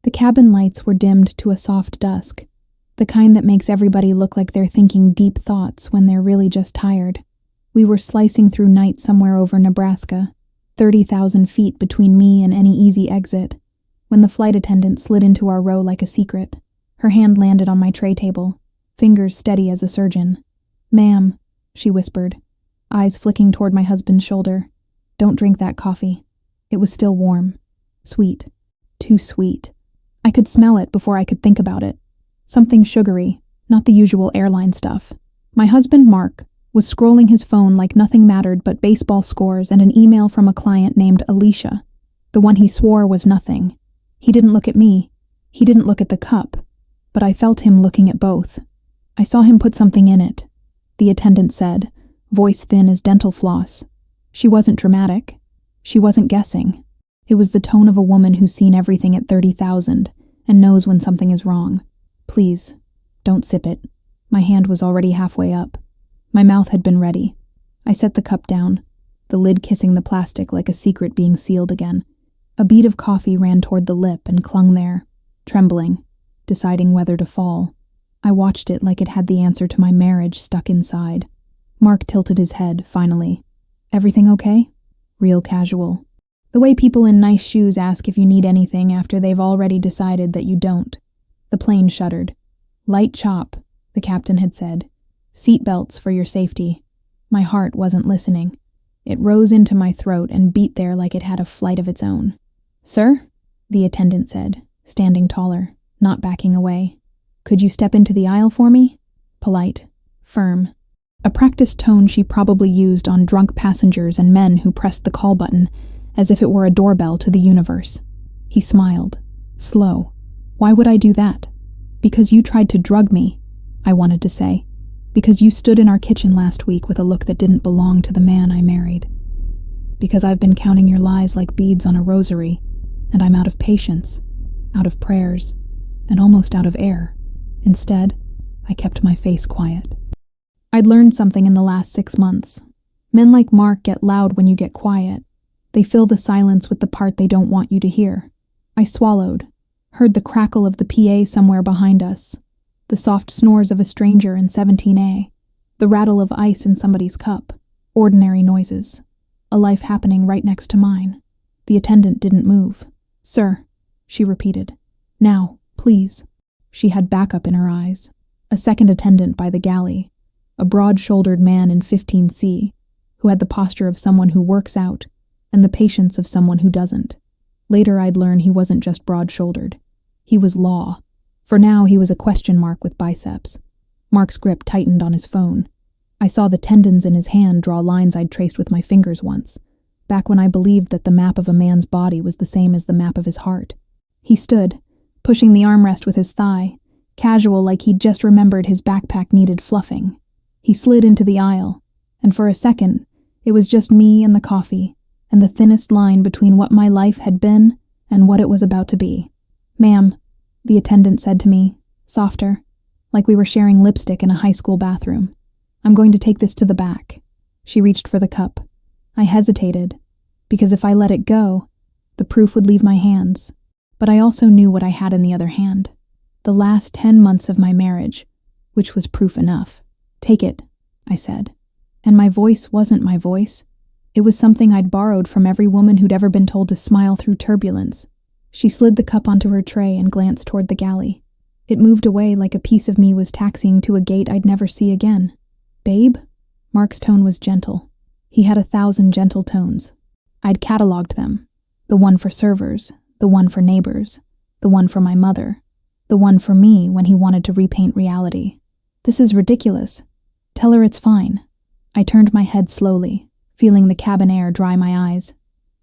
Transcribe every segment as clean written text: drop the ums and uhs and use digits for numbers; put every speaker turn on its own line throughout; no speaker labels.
The cabin lights were dimmed to a soft dusk, the kind that makes everybody look like they're thinking deep thoughts when they're really just tired. We were slicing through night somewhere over Nebraska, 30,000 feet between me and any easy exit, when the flight attendant slid into our row like a secret. Her hand landed on my tray table, fingers steady as a surgeon. "Ma'am," she whispered, eyes flicking toward my husband's shoulder. "Don't drink that coffee." It was still warm. Sweet. Too sweet. I could smell it before I could think about it. Something sugary, not the usual airline stuff. My husband, Mark, was scrolling his phone like nothing mattered but baseball scores and an email from a client named Alicia. The one he swore was nothing. He didn't look at me. He didn't look at the cup. But I felt him looking at both. I saw him put something in it, the attendant said, voice thin as dental floss. She wasn't dramatic. She wasn't guessing. It was the tone of a woman who's seen everything at 30,000 and knows when something is wrong. "Please, don't sip it." My hand was already halfway up. My mouth had been ready. I set the cup down, the lid kissing the plastic like a secret being sealed again. A bead of coffee ran toward the lip and clung there, trembling, deciding whether to fall. I watched it like it had the answer to my marriage stuck inside. Mark tilted his head, finally. "Everything okay?" Real casual. The way people in nice shoes ask if you need anything after they've already decided that you don't. The plane shuddered. "Light chop," the captain had said. "Seat belts for your safety." My heart wasn't listening. It rose into my throat and beat there like it had a flight of its own. "Sir?" the attendant said, standing taller, not backing away. "Could you step into the aisle for me?" Polite. Firm. A practiced tone she probably used on drunk passengers and men who pressed the call button, as if it were a doorbell to the universe. He smiled. Slow. "Why would I do that?" "Because you tried to drug me," I wanted to say. "Because you stood in our kitchen last week with a look that didn't belong to the man I married. Because I've been counting your lies like beads on a rosary, and I'm out of patience, out of prayers, and almost out of air. Instead, I kept my face quiet." I'd learned something in the last 6 months. Men like Mark get loud when you get quiet. They fill the silence with the part they don't want you to hear. I swallowed, heard the crackle of the PA somewhere behind us, the soft snores of a stranger in 17A, the rattle of ice in somebody's cup, ordinary noises. A life happening right next to mine. The attendant didn't move. "Sir," she repeated. "Now, please." She had backup in her eyes. A second attendant by the galley, a broad-shouldered man in 15C, who had the posture of someone who works out and the patience of someone who doesn't. Later I'd learn he wasn't just broad-shouldered. He was law. For now he was a question mark with biceps. Mark's grip tightened on his phone. I saw the tendons in his hand draw lines I'd traced with my fingers once, back when I believed that the map of a man's body was the same as the map of his heart. He stood, pushing the armrest with his thigh, casual like he'd just remembered his backpack needed fluffing. He slid into the aisle, and for a second, it was just me and the coffee, and the thinnest line between what my life had been and what it was about to be. "Ma'am," the attendant said to me, softer, like we were sharing lipstick in a high school bathroom. "I'm going to take this to the back." She reached for the cup. I hesitated, because if I let it go, the proof would leave my hands. But I also knew what I had in the other hand. The last 10 months of my marriage, which was proof enough. "Take it," I said. And my voice wasn't my voice. It was something I'd borrowed from every woman who'd ever been told to smile through turbulence. She slid the cup onto her tray and glanced toward the galley. It moved away like a piece of me was taxiing to a gate I'd never see again. "Babe?" Mark's tone was gentle. He had 1,000 gentle tones. I'd cataloged them. The one for servers, the one for neighbors, the one for my mother, the one for me when he wanted to repaint reality. "This is ridiculous. Tell her it's fine." I turned my head slowly, feeling the cabin air dry my eyes.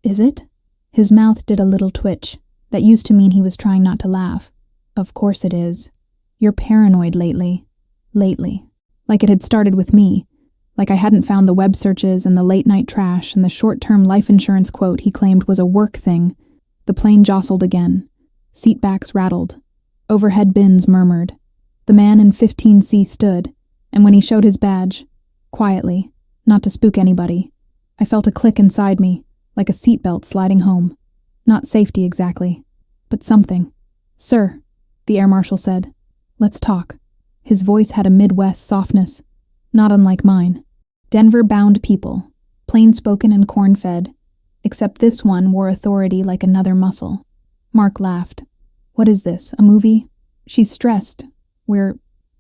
"Is it?" His mouth did a little twitch. That used to mean he was trying not to laugh. "Of course it is. You're paranoid lately." Lately. Like it had started with me. Like I hadn't found the web searches and the late-night trash and the short-term life insurance quote he claimed was a work thing. The plane jostled again. Seat backs rattled. Overhead bins murmured. The man in 15C stood, and when he showed his badge, quietly, not to spook anybody, I felt a click inside me, like a seatbelt sliding home. Not safety exactly, but something. "Sir," the air marshal said, "let's talk." His voice had a Midwest softness, not unlike mine. Denver-bound people, plain-spoken and corn-fed, except this one wore authority like another muscle. Mark laughed. "What is this, a movie? She's stressed.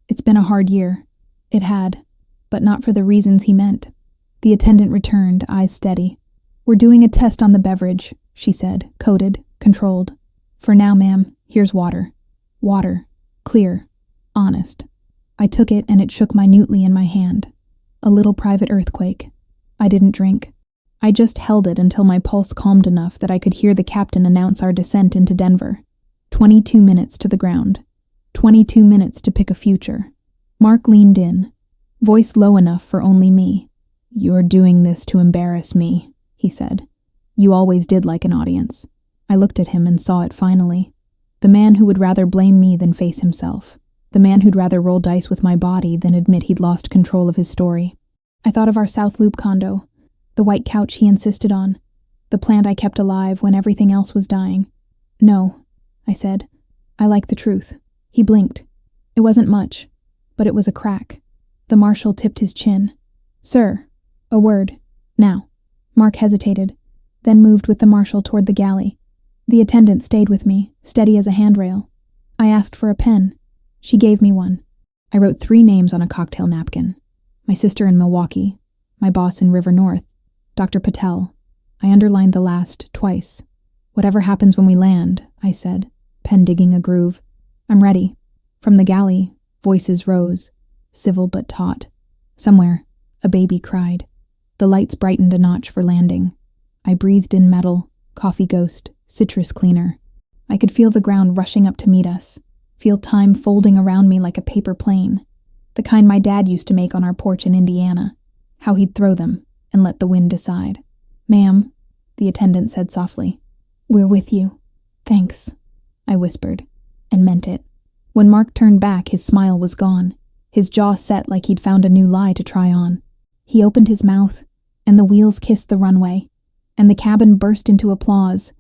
It's been a hard year." It had, but not for the reasons he meant. The attendant returned, eyes steady. "We're doing a test on the beverage," she said, coded, controlled. "For now, ma'am, here's water. Water. Clear. Honest." I took it and it shook minutely in my hand. A little private earthquake. I didn't drink. I just held it until my pulse calmed enough that I could hear the captain announce our descent into Denver. 22 minutes to the ground. 22 minutes to pick a future. Mark leaned in, voice low enough for only me. "You're doing this to embarrass me," he said. "You always did like an audience." I looked at him and saw it finally. The man who would rather blame me than face himself. The man who'd rather roll dice with my body than admit he'd lost control of his story. I thought of our South Loop condo, the white couch he insisted on, the plant I kept alive when everything else was dying. "No," I said. "I like the truth." He blinked. It wasn't much, but it was a crack. The marshal tipped his chin. "Sir, a word. Now." Mark hesitated, then moved with the marshal toward the galley. The attendant stayed with me, steady as a handrail. I asked for a pen. She gave me one. I wrote 3 names on a cocktail napkin. My sister in Milwaukee, my boss in River North, Dr. Patel. I underlined the last twice. "Whatever happens when we land," I said, pen digging a groove. "I'm ready." From the galley, voices rose, civil but taut. Somewhere, a baby cried. The lights brightened a notch for landing. I breathed in metal, coffee ghost, citrus cleaner. I could feel the ground rushing up to meet us, feel time folding around me like a paper plane, the kind my dad used to make on our porch in Indiana, how he'd throw them and let the wind decide. "Ma'am," the attendant said softly, "we're with you." "Thanks," I whispered, and meant it. When Mark turned back, his smile was gone, his jaw set like he'd found a new lie to try on. He opened his mouth, and the wheels kissed the runway, and the cabin burst into applause,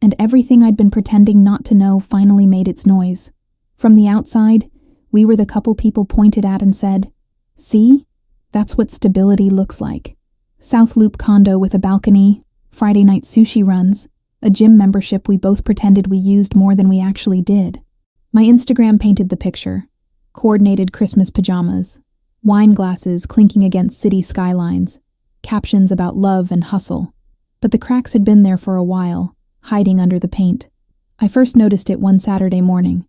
and everything I'd been pretending not to know finally made its noise. From the outside, we were the couple people pointed at and said, "See? That's what stability looks like." South Loop condo with a balcony, Friday night sushi runs, a gym membership we both pretended we used more than we actually did. My Instagram painted the picture. Coordinated Christmas pajamas, wine glasses clinking against city skylines, captions about love and hustle. But the cracks had been there for a while, hiding under the paint. I first noticed it one Saturday morning.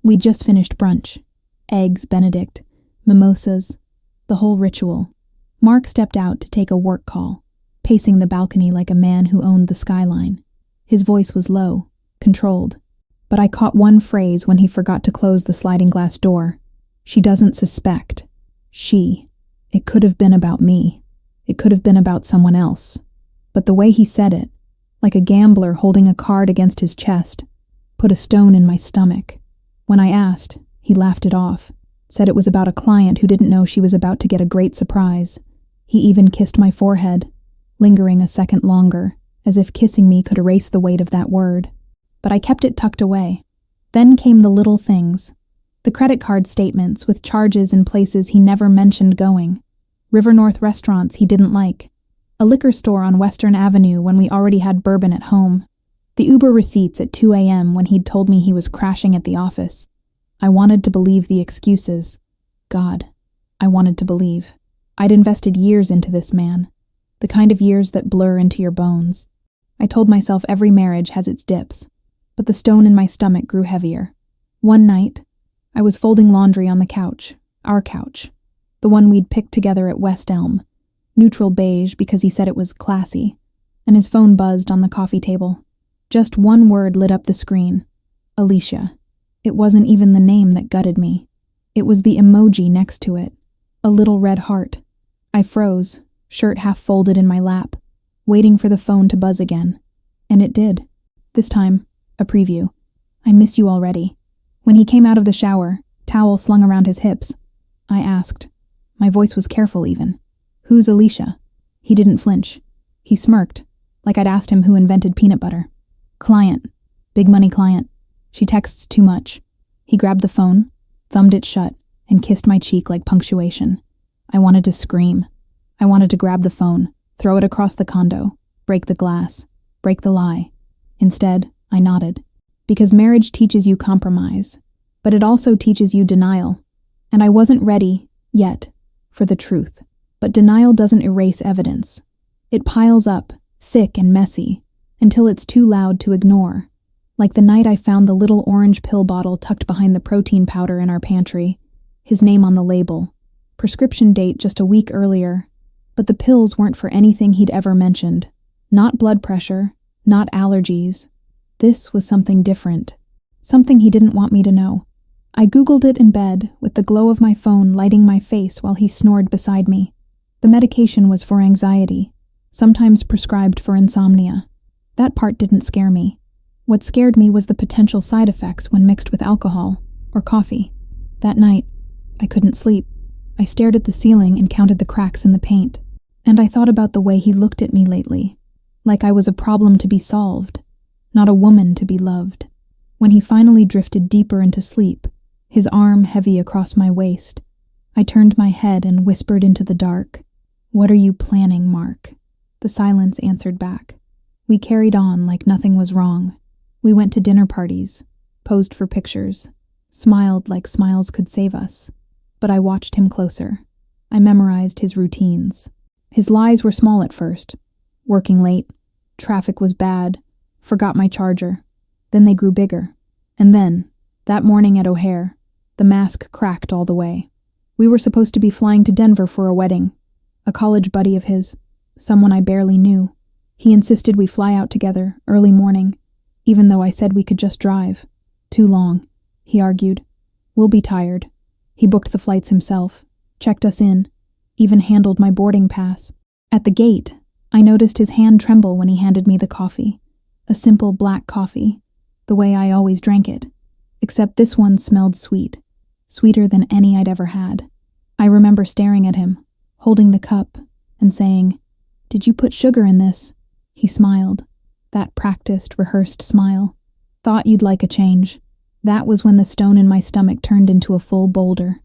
We'd just finished brunch. Eggs Benedict, mimosas, the whole ritual. Mark stepped out to take a work call, pacing the balcony like a man who owned the skyline. His voice was low, controlled, but I caught one phrase when he forgot to close the sliding glass door. "She doesn't suspect." She. It could have been about me. It could have been about someone else. But the way he said it, like a gambler holding a card against his chest, put a stone in my stomach. When I asked, he laughed it off, said it was about a client who didn't know she was about to get a great surprise. He even kissed my forehead, lingering a second longer, as if kissing me could erase the weight of that word. But I kept it tucked away. Then came the little things. The credit card statements with charges in places he never mentioned going. River North restaurants he didn't like. A liquor store on Western Avenue when we already had bourbon at home. The Uber receipts at 2 a.m. when he'd told me he was crashing at the office. I wanted to believe the excuses. God, I wanted to believe. I'd invested years into this man, the kind of years that blur into your bones. I told myself every marriage has its dips, but the stone in my stomach grew heavier. One night, I was folding laundry on the couch, our couch, the one we'd picked together at West Elm, neutral beige because he said it was classy, and his phone buzzed on the coffee table. Just one word lit up the screen. Alicia. It wasn't even the name that gutted me. It was the emoji next to it. A little red heart. I froze, shirt half folded in my lap, waiting for the phone to buzz again. And it did. This time, a preview. "I miss you already." When he came out of the shower, towel slung around his hips, I asked. My voice was careful even. "Who's Alicia?" He didn't flinch. He smirked, like I'd asked him who invented peanut butter. "Client. Big money client." She texts too much. He grabbed the phone, thumbed it shut, and kissed my cheek like punctuation. I wanted to scream. I wanted to grab the phone, throw it across the condo, break the glass, break the lie. Instead, I nodded. Because marriage teaches you compromise, but it also teaches you denial. And I wasn't ready, yet, for the truth. But denial doesn't erase evidence. It piles up, thick and messy, until it's too loud to ignore. Like the night I found the little orange pill bottle tucked behind the protein powder in our pantry, his name on the label, prescription date just a week earlier, but the pills weren't for anything he'd ever mentioned. Not blood pressure, not allergies. This was something different, something he didn't want me to know. I Googled it in bed, with the glow of my phone lighting my face while he snored beside me. The medication was for anxiety, sometimes prescribed for insomnia. That part didn't scare me. What scared me was the potential side effects when mixed with alcohol or coffee. That night, I couldn't sleep. I stared at the ceiling and counted the cracks in the paint. And I thought about the way he looked at me lately, like I was a problem to be solved, not a woman to be loved. When he finally drifted deeper into sleep, his arm heavy across my waist, I turned my head and whispered into the dark, "What are you planning, Mark?" The silence answered back. We carried on like nothing was wrong. We went to dinner parties, posed for pictures, smiled like smiles could save us. But I watched him closer. I memorized his routines. His lies were small at first. Working late, traffic was bad, forgot my charger. Then they grew bigger. And then, that morning at O'Hare, the mask cracked all the way. We were supposed to be flying to Denver for a wedding. A college buddy of his, someone I barely knew. He insisted we fly out together, early morning, even though I said we could just drive. Too long, he argued. We'll be tired. He booked the flights himself, checked us in, even handled my boarding pass. At the gate, I noticed his hand tremble when he handed me the coffee. A simple black coffee, the way I always drank it. Except this one smelled sweet, sweeter than any I'd ever had. I remember staring at him, holding the cup, and saying, "Did you put sugar in this?" He smiled, that practiced, rehearsed smile. "Thought you'd like a change." That was when the stone in my stomach turned into a full boulder.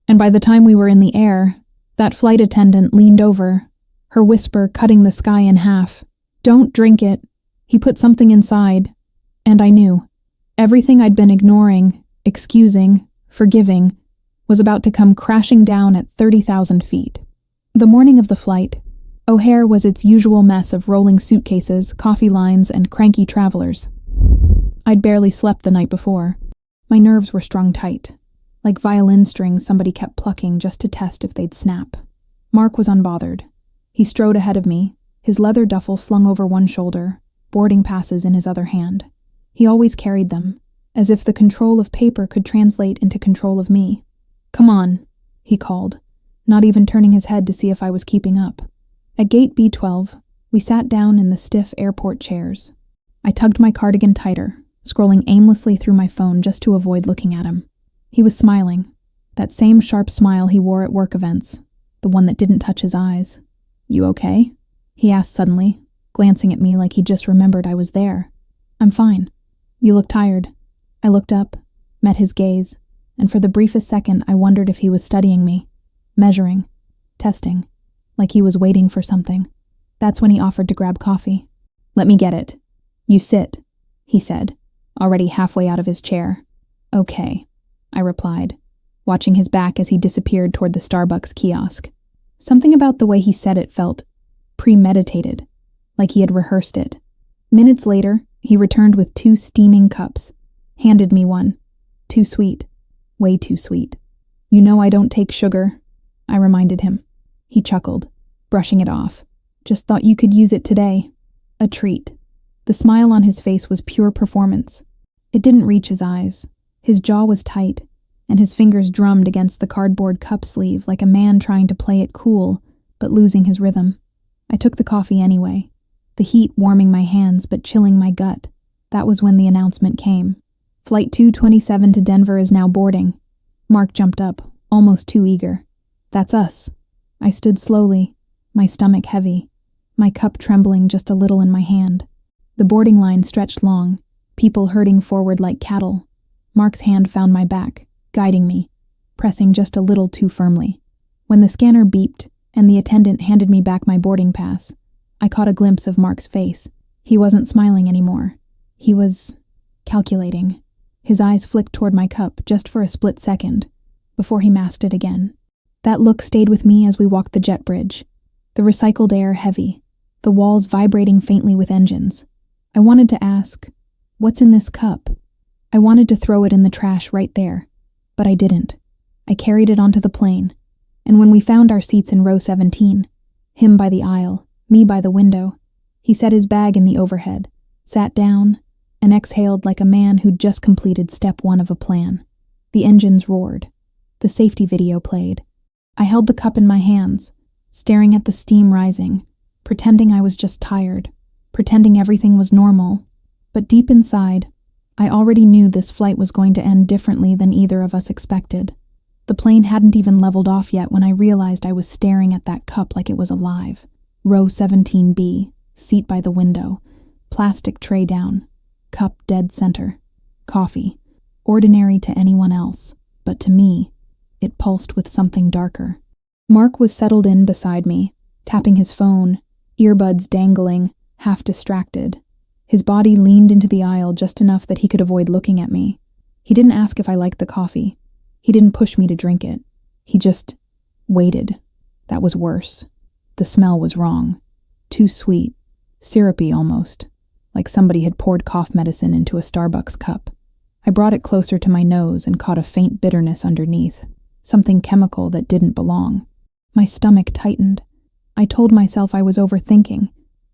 And by the time we were in the air, that flight attendant leaned over, her whisper cutting the sky in half. "Don't drink it." He put something inside, and I knew. Everything I'd been ignoring, excusing, forgiving, was about to come crashing down at 30,000 feet. The morning of the flight, O'Hare was its usual mess of rolling suitcases, coffee lines, and cranky travelers. I'd barely slept the night before. My nerves were strung tight, like violin strings somebody kept plucking just to test if they'd snap. Mark was unbothered. He strode ahead of me, his leather duffel slung over one shoulder, boarding passes in his other hand. He always carried them, as if the control of paper could translate into control of me. "Come on," he called, not even turning his head to see if I was keeping up. At gate B12, we sat down in the stiff airport chairs. I tugged my cardigan tighter, scrolling aimlessly through my phone just to avoid looking at him. He was smiling, that same sharp smile he wore at work events, the one that didn't touch his eyes. "You okay?" he asked suddenly, glancing at me like he just remembered I was there. "I'm fine. You look tired." I looked up, met his gaze, and for the briefest second I wondered if he was studying me, measuring, testing, like he was waiting for something. That's when he offered to grab coffee. "Let me get it." "You sit," he said, already halfway out of his chair. "Okay," I replied, watching his back as he disappeared toward the Starbucks kiosk. Something about the way he said it felt premeditated, like he had rehearsed it. Minutes later, he returned with 2 steaming cups, handed me one. Too sweet. Way too sweet. "You know I don't take sugar," I reminded him. He chuckled, brushing it off. "Just thought you could use it today." A treat. The smile on his face was pure performance. It didn't reach his eyes. His jaw was tight, and his fingers drummed against the cardboard cup sleeve like a man trying to play it cool, but losing his rhythm. I took the coffee anyway, the heat warming my hands but chilling my gut. That was when the announcement came. "Flight 227 to Denver is now boarding." Mark jumped up, almost too eager. "That's us." I stood slowly, my stomach heavy, my cup trembling just a little in my hand. The boarding line stretched long, People herding forward like cattle. Mark's hand found my back, guiding me, pressing just a little too firmly. When the scanner beeped and the attendant handed me back my boarding pass, I caught a glimpse of Mark's face. He wasn't smiling anymore. He was calculating. His eyes flicked toward my cup just for a split second, before he masked it again. That look stayed with me as we walked the jet bridge, the recycled air heavy, the walls vibrating faintly with engines. I wanted to ask, "What's in this cup?" I wanted to throw it in the trash right there, but I didn't. I carried it onto the plane, and when we found our seats in row 17, him by the aisle, me by the window, he set his bag in the overhead, sat down, and exhaled like a man who'd just completed step 1 of a plan. The engines roared. The safety video played. I held the cup in my hands, staring at the steam rising, pretending I was just tired, pretending everything was normal. But deep inside, I already knew this flight was going to end differently than either of us expected. The plane hadn't even leveled off yet when I realized I was staring at that cup like it was alive. Row 17B, seat by the window, plastic tray down, cup dead center. Coffee. Ordinary to anyone else, but to me, it pulsed with something darker. Mark was settled in beside me, tapping his phone, earbuds dangling, half distracted. His body leaned into the aisle just enough that he could avoid looking at me. He didn't ask if I liked the coffee. He didn't push me to drink it. He just waited. That was worse. The smell was wrong. Too sweet. Syrupy almost. Like somebody had poured cough medicine into a Starbucks cup. I brought it closer to my nose and caught a faint bitterness underneath. Something chemical that didn't belong. My stomach tightened. I told myself I was overthinking.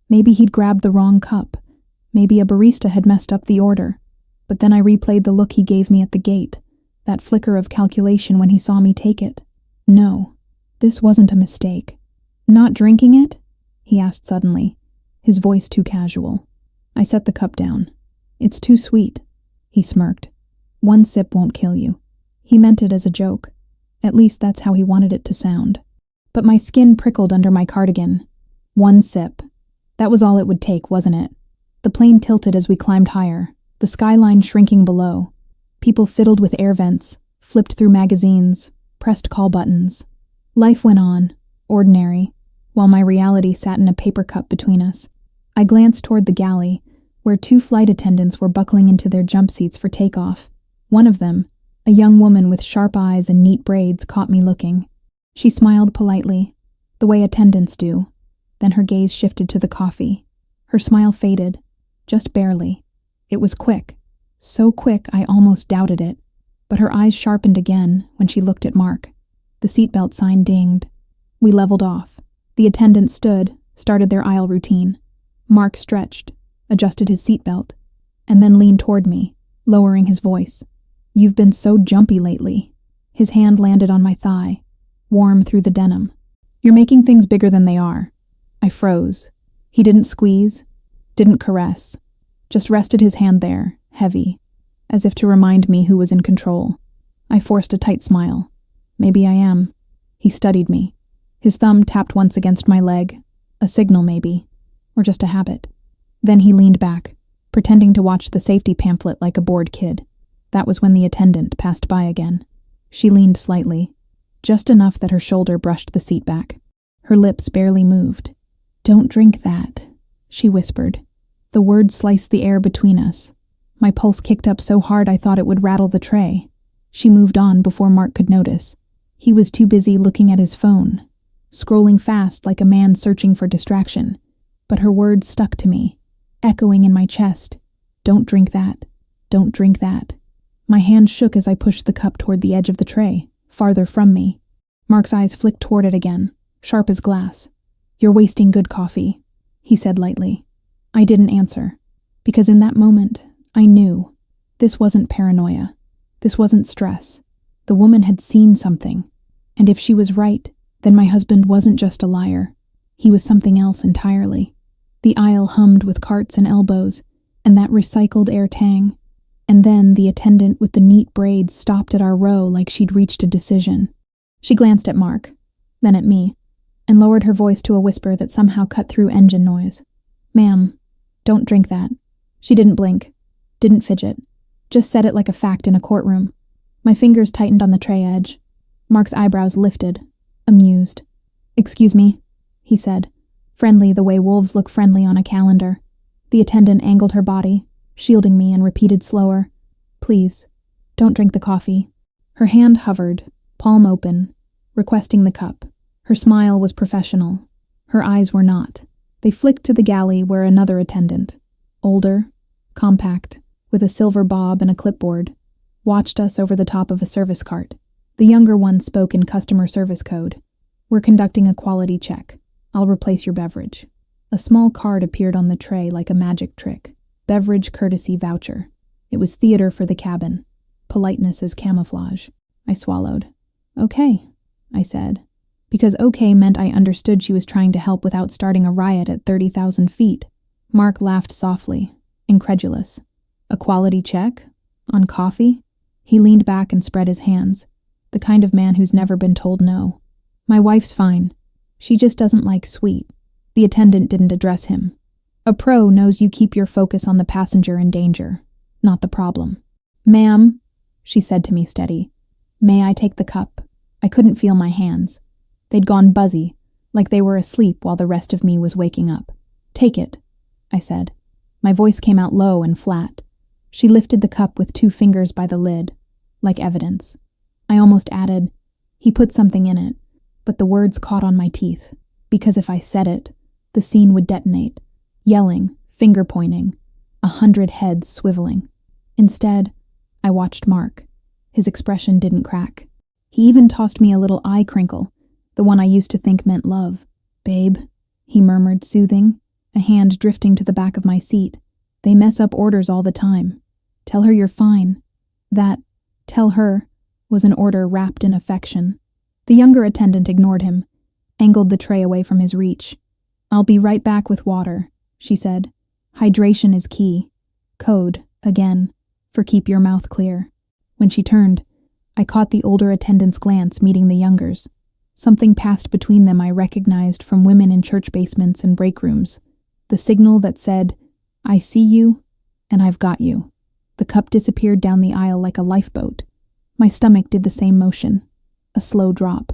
Maybe he'd grabbed the wrong cup. Maybe a barista had messed up the order. But then I replayed the look he gave me at the gate, that flicker of calculation when he saw me take it. No, this wasn't a mistake. "Not drinking it?" he asked suddenly, his voice too casual. I set the cup down. "It's too sweet," he smirked. "1 sip won't kill you." He meant it as a joke. At least that's how he wanted it to sound. But my skin prickled under my cardigan. 1 sip. That was all it would take, wasn't it? The plane tilted as we climbed higher, the skyline shrinking below. People fiddled with air vents, flipped through magazines, pressed call buttons. Life went on, ordinary, while my reality sat in a paper cup between us. I glanced toward the galley, where 2 flight attendants were buckling into their jump seats for takeoff. One of them, a young woman with sharp eyes and neat braids, caught me looking. She smiled politely, the way attendants do. Then her gaze shifted to the coffee. Her smile faded, just barely. It was quick, so quick I almost doubted it. But her eyes sharpened again when she looked at Mark. The seatbelt sign dinged. We leveled off. The attendants stood, started their aisle routine. Mark stretched, adjusted his seatbelt, and then leaned toward me, lowering his voice. "You've been so jumpy lately." His hand landed on my thigh, warm through the denim. "You're making things bigger than they are." I froze. He didn't squeeze, didn't caress, just rested his hand there, heavy, as if to remind me who was in control. I forced a tight smile. "Maybe I am." He studied me. His thumb tapped once against my leg, a signal maybe, or just a habit. Then he leaned back, pretending to watch the safety pamphlet like a bored kid. That was when the attendant passed by again. She leaned slightly, just enough that her shoulder brushed the seat back. Her lips barely moved. "Don't drink that," she whispered. The words sliced the air between us. My pulse kicked up so hard I thought it would rattle the tray. She moved on before Mark could notice. He was too busy looking at his phone, scrolling fast like a man searching for distraction. But her words stuck to me, echoing in my chest. "Don't drink that. Don't drink that." My hand shook as I pushed the cup toward the edge of the tray, farther from me. Mark's eyes flicked toward it again, sharp as glass. "You're wasting good coffee," he said lightly. I didn't answer, because in that moment, I knew. This wasn't paranoia. This wasn't stress. The woman had seen something. And if she was right, then my husband wasn't just a liar. He was something else entirely. The aisle hummed with carts and elbows, and that recycled air tang. And then the attendant with the neat braids stopped at our row like she'd reached a decision. She glanced at Mark, then at me, and lowered her voice to a whisper that somehow cut through engine noise. "Ma'am, don't drink that." She didn't blink, Didn't fidget. Just said it like a fact in a courtroom. My fingers tightened on the tray edge. Mark's eyebrows lifted, amused. "Excuse me," he said, friendly the way wolves look friendly on a calendar. The attendant angled her body, shielding me, and repeated slower, "Please, don't drink the coffee." Her hand hovered, palm open, requesting the cup. Her smile was professional. Her eyes were not. They flicked to the galley where another attendant, older, compact, with a silver bob and a clipboard, watched us over the top of a service cart. The younger one spoke in customer service code. "We're conducting a quality check. I'll replace your beverage." A small card appeared on the tray like a magic trick. Beverage courtesy voucher. It was theater for the cabin. Politeness as camouflage. I swallowed. "Okay," I said, because okay meant I understood she was trying to help without starting a riot at 30,000 feet. Mark laughed softly, incredulous. "A quality check? On coffee?" He leaned back and spread his hands, the kind of man who's never been told no. "My wife's fine. She just doesn't like sweet." The attendant didn't address him. A pro knows you keep your focus on the passenger in danger, not the problem. "Ma'am," she said to me steady, "may I take the cup?" I couldn't feel my hands. They'd gone buzzy, like they were asleep while the rest of me was waking up. "Take it," I said. My voice came out low and flat. She lifted the cup with 2 fingers by the lid, like evidence. I almost added, "He put something in it," but the words caught on my teeth, because if I said it, the scene would detonate. Yelling, finger-pointing, 100 heads swiveling. Instead, I watched Mark. His expression didn't crack. He even tossed me a little eye crinkle, the one I used to think meant love. "Babe," he murmured, soothing, a hand drifting to the back of my seat. "They mess up orders all the time. Tell her you're fine." That, "tell her," was an order wrapped in affection. The younger attendant ignored him, angled the tray away from his reach. "I'll be right back with water," she said. "Hydration is key. Code, again, for keep your mouth clear." When she turned, I caught the older attendant's glance meeting the younger's. Something passed between them I recognized from women in church basements and break rooms. The signal that said, "I see you, and I've got you." The cup disappeared down the aisle like a lifeboat. My stomach did the same motion. A slow drop.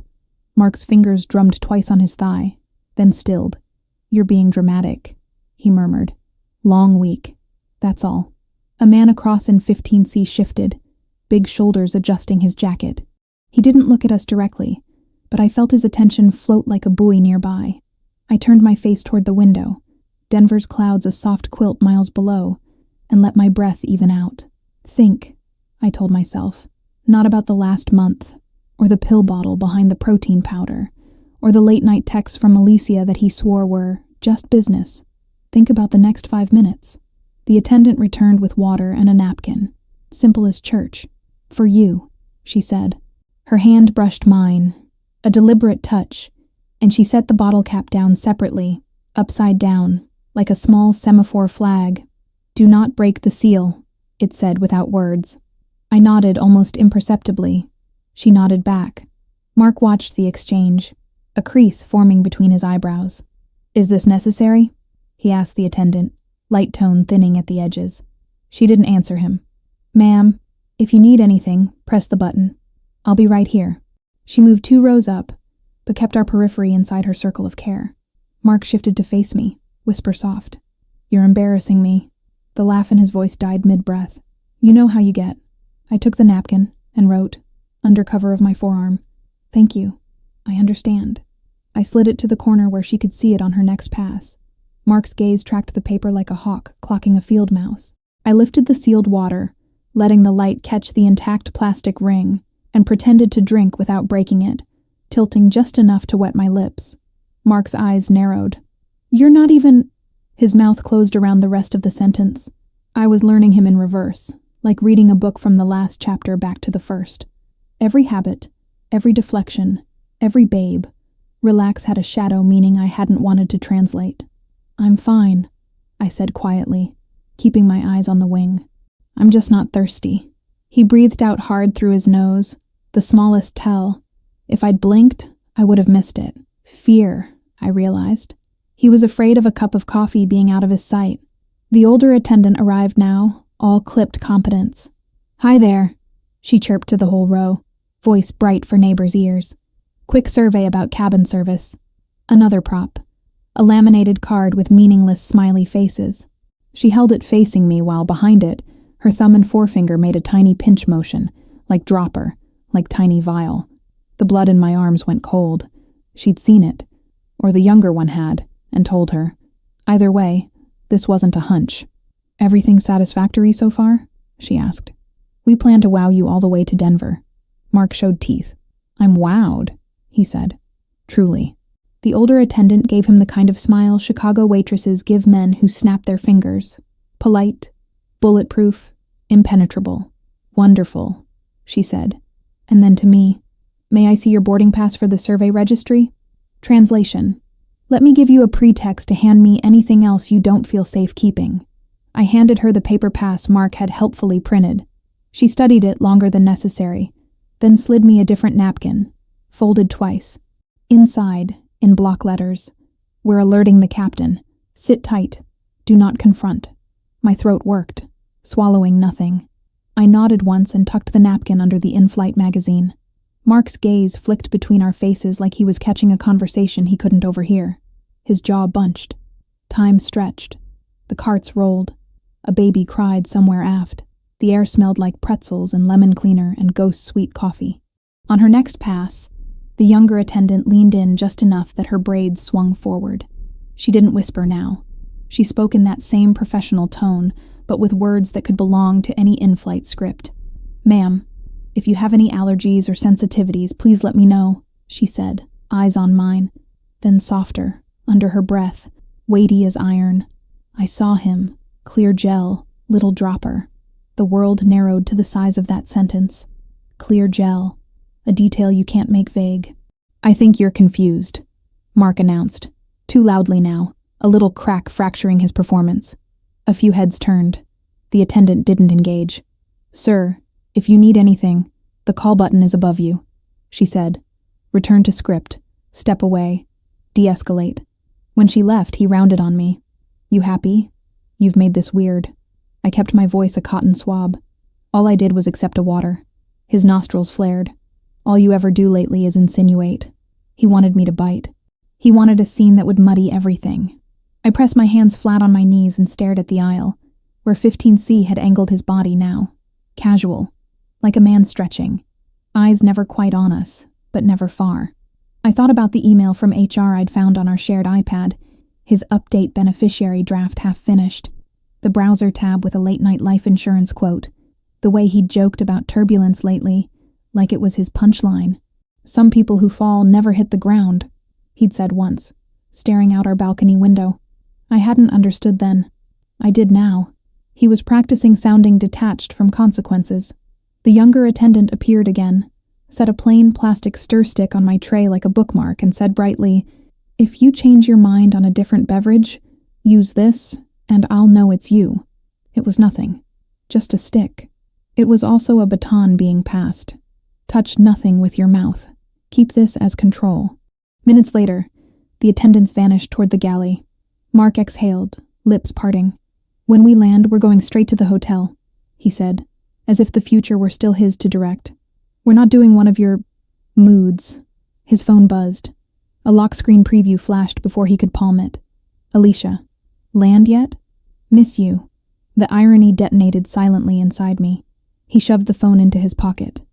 Mark's fingers drummed twice on his thigh, then stilled. "You're being dramatic," he murmured. "Long week. That's all." A man across in 15C shifted, big shoulders adjusting his jacket. He didn't look at us directly, but I felt his attention float like a buoy nearby. I turned my face toward the window, Denver's clouds a soft quilt miles below, and let my breath even out. "Think," I told myself, "not about the last month, or the pill bottle behind the protein powder, or the late-night texts from Alicia that he swore were just business. Think about the next 5 minutes." The attendant returned with water and a napkin. "Simple as church. For you," she said. Her hand brushed mine, a deliberate touch, and she set the bottle cap down separately, upside down, like a small semaphore flag. "Do not break the seal," it said without words. I nodded almost imperceptibly. She nodded back. Mark watched the exchange, a crease forming between his eyebrows. "Is this necessary?" he asked the attendant, light tone thinning at the edges. She didn't answer him. "Ma'am, if you need anything, press the button. I'll be right here." She moved 2 rows up, but kept our periphery inside her circle of care. Mark shifted to face me, whisper soft. "You're embarrassing me." The laugh in his voice died mid-breath. "You know how you get." I took the napkin and wrote, under cover of my forearm, "Thank you. I understand." I slid it to the corner where she could see it on her next pass. Mark's gaze tracked the paper like a hawk clocking a field mouse. I lifted the sealed water, letting the light catch the intact plastic ring, and pretended to drink without breaking it, tilting just enough to wet my lips. Mark's eyes narrowed. "You're not even—" His mouth closed around the rest of the sentence. I was learning him in reverse, like reading a book from the last chapter back to the first. Every habit, every deflection, every babe, relax had a shadow meaning I hadn't wanted to translate. "I'm fine," I said quietly, keeping my eyes on the wing. "I'm just not thirsty." He breathed out hard through his nose, the smallest tell. If I'd blinked, I would have missed it. Fear, I realized. He was afraid of a cup of coffee being out of his sight. The older attendant arrived now, all clipped competence. "Hi there," she chirped to the whole row, voice bright for neighbors' ears. Quick survey about cabin service. Another prop. A laminated card with meaningless smiley faces. She held it facing me while behind it, her thumb and forefinger made a tiny pinch motion, like dropper, like tiny vial. The blood in my arms went cold. She'd seen it, or the younger one had, and told her. Either way, this wasn't a hunch. "Everything satisfactory so far?" she asked. "We plan to wow you all the way to Denver." Mark showed teeth. "I'm wowed," he said. "Truly." The older attendant gave him the kind of smile Chicago waitresses give men who snap their fingers. Polite, bulletproof, impenetrable. "Wonderful," she said. And then to me, "May I see your boarding pass for the survey registry?" Translation: "Let me give you a pretext to hand me anything else you don't feel safe keeping." I handed her the paper pass Mark had helpfully printed. She studied it longer than necessary, then slid me a different napkin, folded twice. Inside, in block letters, "We're alerting the captain. Sit tight. Do not confront." My throat worked, swallowing nothing. I nodded once and tucked the napkin under the in-flight magazine. Mark's gaze flicked between our faces like he was catching a conversation he couldn't overhear. His jaw bunched. Time stretched. The carts rolled. A baby cried somewhere aft. The air smelled like pretzels and lemon cleaner and ghost sweet coffee. On her next pass, the younger attendant leaned in just enough that her braids swung forward. She didn't whisper now. She spoke in that same professional tone, but with words that could belong to any in-flight script. "Ma'am, if you have any allergies or sensitivities, please let me know," she said, eyes on mine. Then softer, under her breath, weighty as iron. I saw him, clear gel, little dropper. The world narrowed to the size of that sentence. Clear gel. A detail you can't make vague. "I think you're confused," Mark announced, too loudly now, a little crack fracturing his performance. A few heads turned. The attendant didn't engage. "Sir, if you need anything, the call button is above you," she said. "Return to script. Step away. De-escalate." When she left, he rounded on me. "You happy? You've made this weird." I kept my voice a cotton swab. All I did was accept a water. His nostrils flared. "All you ever do lately is insinuate." He wanted me to bite. He wanted a scene that would muddy everything. I pressed my hands flat on my knees and stared at the aisle, where 15C had angled his body now. Casual, like a man stretching. Eyes never quite on us, but never far. I thought about the email from HR I'd found on our shared iPad, his update beneficiary draft half finished, the browser tab with a late-night life insurance quote, the way he'd joked about turbulence lately, like it was his punchline. "Some people who fall never hit the ground," he'd said once, staring out our balcony window. I hadn't understood then. I did now. He was practicing sounding detached from consequences. The younger attendant appeared again, set a plain plastic stir stick on my tray like a bookmark, and said brightly, "If you change your mind on a different beverage, use this, and I'll know it's you." It was nothing. Just a stick. It was also a baton being passed. Touch nothing with your mouth. Keep this as control. Minutes later, the attendants vanished toward the galley. Mark exhaled, lips parting. "When we land, we're going straight to the hotel," he said, as if the future were still his to direct. "We're not doing one of your moods." His phone buzzed. A lock screen preview flashed before he could palm it. "Alicia. Land yet? Miss you." The irony detonated silently inside me. He shoved the phone into his pocket.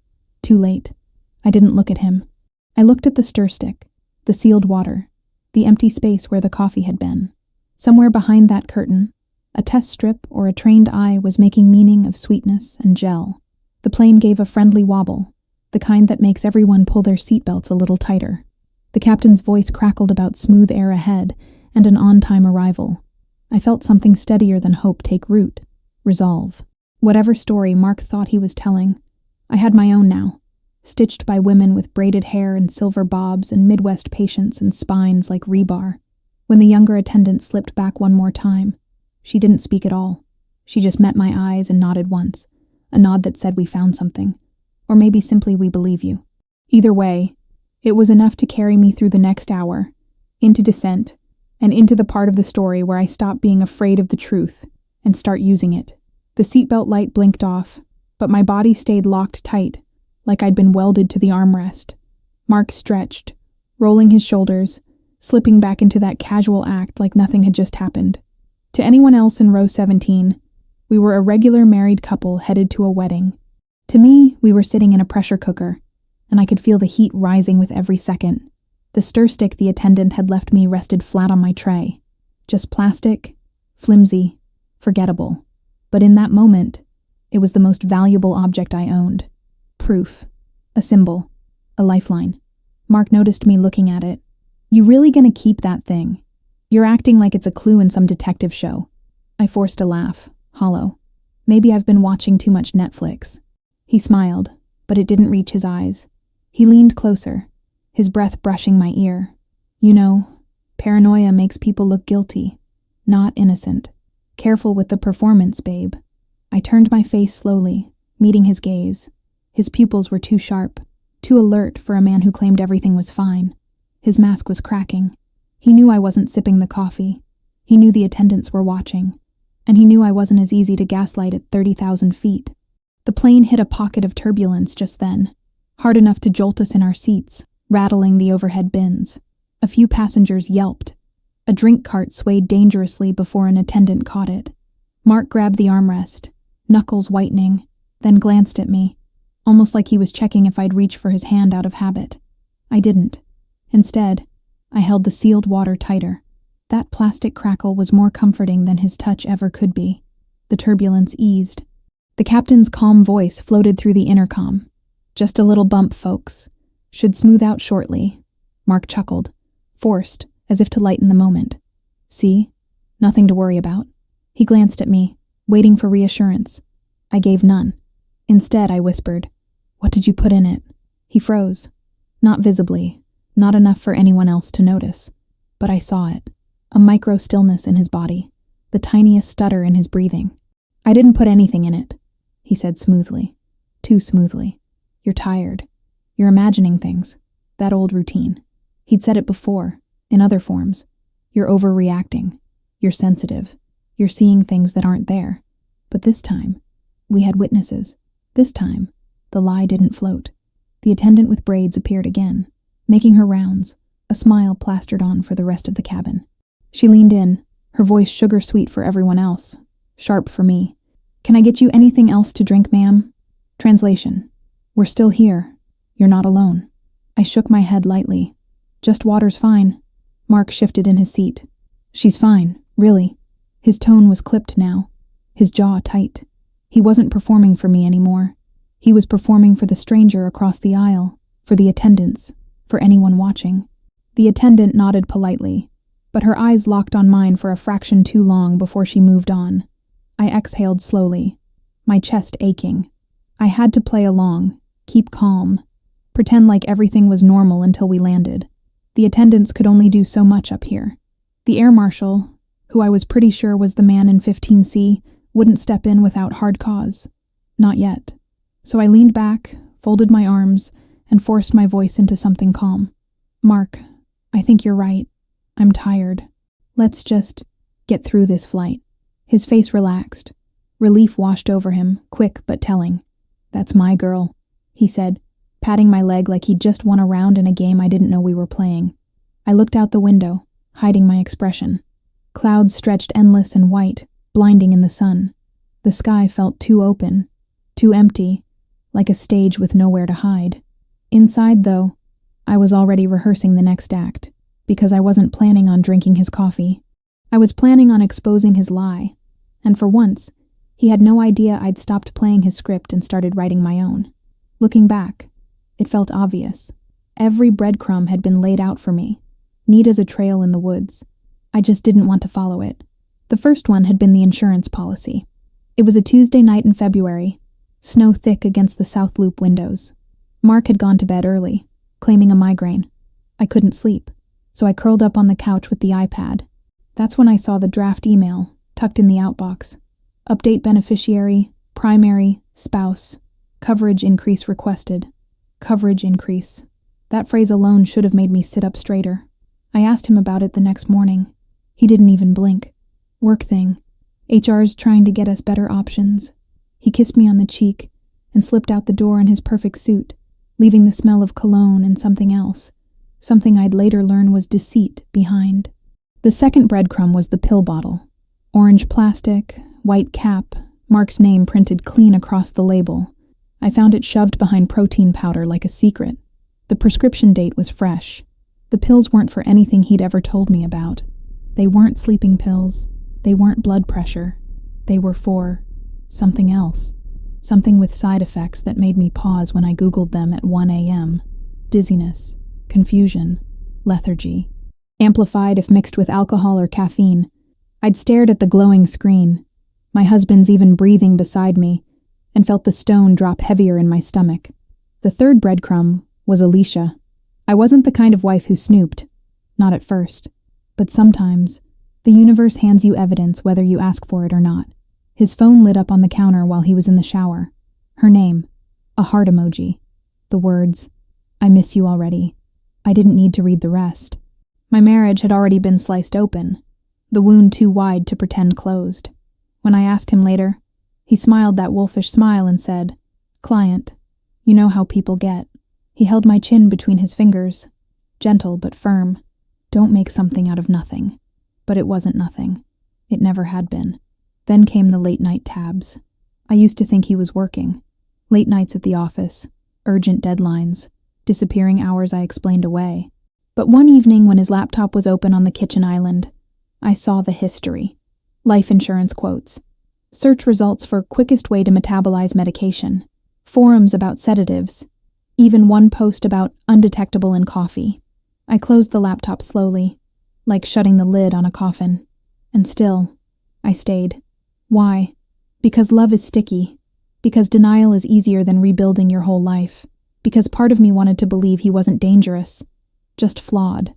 Too late. I didn't look at him. I looked at the stir stick, the sealed water, the empty space where the coffee had been. Somewhere behind that curtain, a test strip or a trained eye was making meaning of sweetness and gel. The plane gave a friendly wobble, the kind that makes everyone pull their seatbelts a little tighter. The captain's voice crackled about smooth air ahead and an on-time arrival. I felt something steadier than hope take root. Resolve. Whatever story Mark thought he was telling, I had my own now, stitched by women with braided hair and silver bobs and Midwest patience and spines like rebar. When the younger attendant slipped back one more time, she didn't speak at all. She just met my eyes and nodded once, a nod that said we found something, or maybe simply we believe you. Either way, it was enough to carry me through the next hour, into descent, and into the part of the story where I stop being afraid of the truth and start using it. The seatbelt light blinked off, but my body stayed locked tight, like I'd been welded to the armrest. Mark stretched, rolling his shoulders, slipping back into that casual act like nothing had just happened. To anyone else in row 17, we were a regular married couple headed to a wedding. To me, we were sitting in a pressure cooker, and I could feel the heat rising with every second. The stir stick the attendant had left me rested flat on my tray. Just plastic, flimsy, forgettable. But in that moment, it was the most valuable object I owned. Proof. A symbol. A lifeline. Mark noticed me looking at it. "You really gonna keep that thing? You're acting like it's a clue in some detective show." I forced a laugh, hollow. Maybe I've been watching too much Netflix. He smiled, but it didn't reach his eyes. He leaned closer, his breath brushing my ear. "You know, paranoia makes people look guilty, not innocent. Careful with the performance, babe." I turned my face slowly, meeting his gaze. His pupils were too sharp, too alert for a man who claimed everything was fine. His mask was cracking. He knew I wasn't sipping the coffee. He knew the attendants were watching. And he knew I wasn't as easy to gaslight at 30,000 feet. The plane hit a pocket of turbulence just then, hard enough to jolt us in our seats, rattling the overhead bins. A few passengers yelped. A drink cart swayed dangerously before an attendant caught it. Mark grabbed the armrest, knuckles whitening, then glanced at me, almost like he was checking if I'd reach for his hand out of habit. I didn't. Instead, I held the sealed water tighter. That plastic crackle was more comforting than his touch ever could be. The turbulence eased. The captain's calm voice floated through the intercom. "Just a little bump, folks. Should smooth out shortly." Mark chuckled, forced, as if to lighten the moment. "See? Nothing to worry about." He glanced at me, waiting for reassurance. I gave none. Instead, I whispered, "What did you put in it?" He froze. Not visibly, not enough for anyone else to notice. But I saw it. A micro-stillness in his body, the tiniest stutter in his breathing. "I didn't put anything in it," he said smoothly. Too smoothly. "You're tired. You're imagining things. That old routine." He'd said it before, in other forms. "You're overreacting. You're sensitive. You're seeing things that aren't there." But this time, we had witnesses. This time, the lie didn't float. The attendant with braids appeared again, making her rounds, a smile plastered on for the rest of the cabin. She leaned in, her voice sugar-sweet for everyone else, sharp for me. "Can I get you anything else to drink, ma'am?" Translation: "We're still here. You're not alone." I shook my head lightly. "Just water's fine." Mark shifted in his seat. "She's fine, really." His tone was clipped now, his jaw tight. He wasn't performing for me anymore. He was performing for the stranger across the aisle, for the attendants, for anyone watching. The attendant nodded politely, but her eyes locked on mine for a fraction too long before she moved on. I exhaled slowly, my chest aching. I had to play along, keep calm, pretend like everything was normal until we landed. The attendants could only do so much up here. The air marshal, who I was pretty sure was the man in 15C, wouldn't step in without hard cause. Not yet. So I leaned back, folded my arms, and forced my voice into something calm. "Mark, I think you're right. I'm tired. Let's just get through this flight." His face relaxed. Relief washed over him, quick but telling. "That's my girl," he said, patting my leg like he'd just won a round in a game I didn't know we were playing. I looked out the window, hiding my expression. Clouds stretched endless and white, blinding in the sun. The sky felt too open, too empty, like a stage with nowhere to hide. Inside, though, I was already rehearsing the next act, because I wasn't planning on drinking his coffee. I was planning on exposing his lie, and for once, he had no idea I'd stopped playing his script and started writing my own. Looking back, it felt obvious. Every breadcrumb had been laid out for me, neat as a trail in the woods. I just didn't want to follow it. The first one had been the insurance policy. It was a Tuesday night in February, snow thick against the South Loop windows. Mark had gone to bed early, claiming a migraine. I couldn't sleep, so I curled up on the couch with the iPad. That's when I saw the draft email, tucked in the outbox. Update beneficiary, primary, spouse, coverage increase requested. Coverage increase. That phrase alone should have made me sit up straighter. I asked him about it the next morning. He didn't even blink. Work thing. HR's trying to get us better options. He kissed me on the cheek and slipped out the door in his perfect suit, leaving the smell of cologne and something else, something I'd later learn was deceit, behind. The second breadcrumb was the pill bottle. Orange plastic, white cap, Mark's name printed clean across the label. I found it shoved behind protein powder like a secret. The prescription date was fresh. The pills weren't for anything he'd ever told me about. They weren't sleeping pills. They weren't blood pressure. They were for something else. Something with side effects that made me pause when I Googled them at 1 a.m. Dizziness, confusion, lethargy. Amplified if mixed with alcohol or caffeine. I'd stared at the glowing screen, my husband's even breathing beside me, and felt the stone drop heavier in my stomach. The third breadcrumb was Alicia. I wasn't the kind of wife who snooped. Not at first. But sometimes, the universe hands you evidence whether you ask for it or not. His phone lit up on the counter while he was in the shower. Her name. A heart emoji. The words, "I miss you already." I didn't need to read the rest. My marriage had already been sliced open, the wound too wide to pretend closed. When I asked him later, he smiled that wolfish smile and said, "Client, you know how people get." He held my chin between his fingers, gentle but firm. Don't make something out of nothing. But it wasn't nothing. It never had been. Then came the late-night tabs. I used to think he was working. Late nights at the office, urgent deadlines, disappearing hours I explained away. But one evening when his laptop was open on the kitchen island, I saw the history. Life insurance quotes. Search results for quickest way to metabolize medication. Forums about sedatives. Even one post about undetectable in coffee. I closed the laptop slowly, like shutting the lid on a coffin. And still, I stayed. Why? Because love is sticky. Because denial is easier than rebuilding your whole life. Because part of me wanted to believe he wasn't dangerous. Just flawed.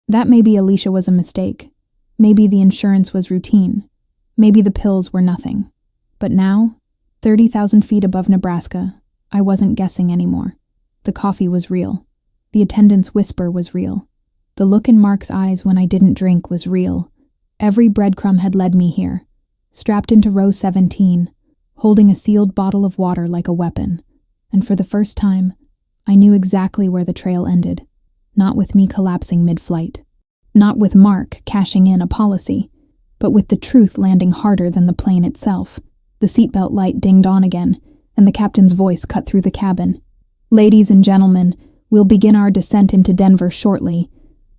That maybe Alicia was a mistake. Maybe the insurance was routine. Maybe the pills were nothing. But now, 30,000 feet above Nebraska, I wasn't guessing anymore. The coffee was real. The attendant's whisper was real. The look in Mark's eyes when I didn't drink was real. Every breadcrumb had led me here. Strapped into row 17, holding a sealed bottle of water like a weapon. And for the first time, I knew exactly where the trail ended. Not with me collapsing mid-flight. Not with Mark cashing in a policy, but with the truth landing harder than the plane itself. The seatbelt light dinged on again, and the captain's voice cut through the cabin. "Ladies and gentlemen, we'll begin our descent into Denver shortly.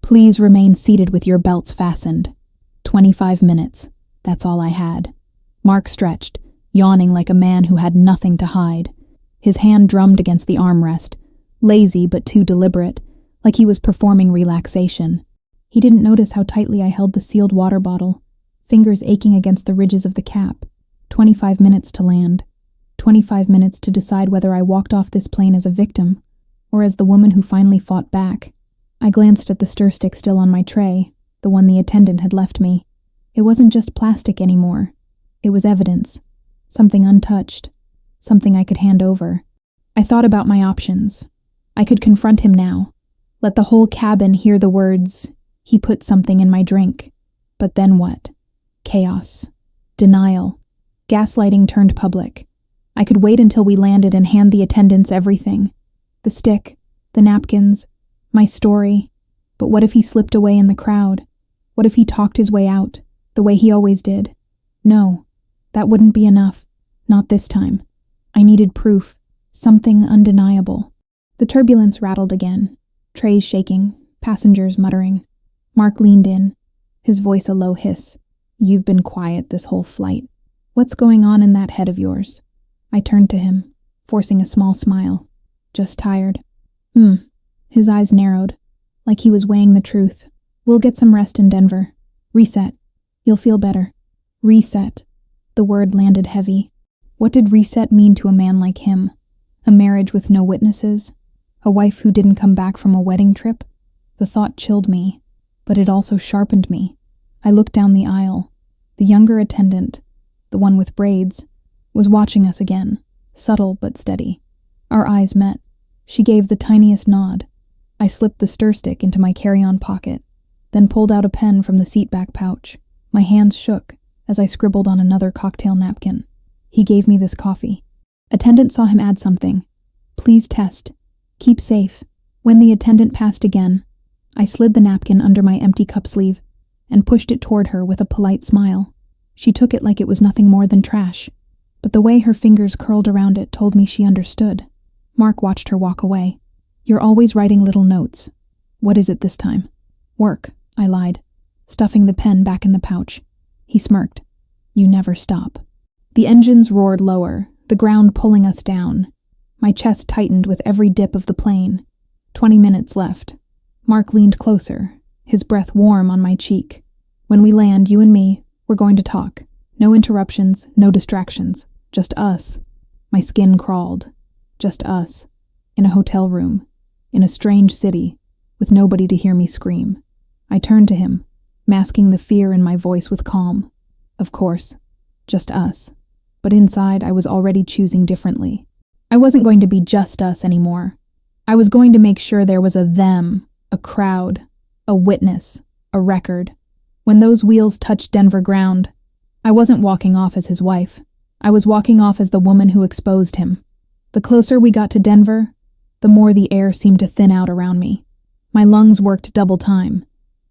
Please remain seated with your belts fastened." 25 minutes. That's all I had. Mark stretched, yawning like a man who had nothing to hide. His hand drummed against the armrest, lazy but too deliberate, like he was performing relaxation. He didn't notice how tightly I held the sealed water bottle, fingers aching against the ridges of the cap. 25 minutes to land. 25 minutes to decide whether I walked off this plane as a victim, or as the woman who finally fought back. I glanced at the stir stick still on my tray, the one the attendant had left me. It wasn't just plastic anymore. It was evidence. Something untouched. Something I could hand over. I thought about my options. I could confront him now. Let the whole cabin hear the words, "He put something in my drink." But then what? Chaos. Denial. Gaslighting turned public. I could wait until we landed and hand the attendants everything. The stick, the napkins, my story. But what if he slipped away in the crowd? What if he talked his way out, the way he always did? No, that wouldn't be enough. Not this time. I needed proof. Something undeniable. The turbulence rattled again. Trays shaking, passengers muttering. Mark leaned in, his voice a low hiss. "You've been quiet this whole flight. What's going on in that head of yours?" I turned to him, forcing a small smile. "Just tired." His eyes narrowed, like he was weighing the truth. "We'll get some rest in Denver. Reset. You'll feel better." Reset. The word landed heavy. What did reset mean to a man like him? A marriage with no witnesses? A wife who didn't come back from a wedding trip? The thought chilled me, but it also sharpened me. I looked down the aisle. The younger attendant, the one with braids, was watching us again, subtle but steady. Our eyes met. She gave the tiniest nod. I slipped the stir stick into my carry-on pocket, then pulled out a pen from the seatback pouch. My hands shook as I scribbled on another cocktail napkin. He gave me this coffee. Attendant saw him add something. Please test. Keep safe. When the attendant passed again, I slid the napkin under my empty cup sleeve and pushed it toward her with a polite smile. She took it like it was nothing more than trash, but the way her fingers curled around it told me she understood. Mark watched her walk away. You're always writing little notes. What is it this time? Work, I lied, stuffing the pen back in the pouch. He smirked. You never stop. The engines roared lower, the ground pulling us down. My chest tightened with every dip of the plane. 20 minutes left. Mark leaned closer, his breath warm on my cheek. When we land, you and me, we're going to talk. No interruptions, no distractions. Just us. My skin crawled. Just us. In a hotel room. In a strange city. With nobody to hear me scream. I turned to him, masking the fear in my voice with calm. Of course. Just us. But inside, I was already choosing differently. I wasn't going to be just us anymore. I was going to make sure there was a them, a crowd, a witness, a record. When those wheels touched Denver ground, I wasn't walking off as his wife. I was walking off as the woman who exposed him. The closer we got to Denver, the more the air seemed to thin out around me. My lungs worked double time,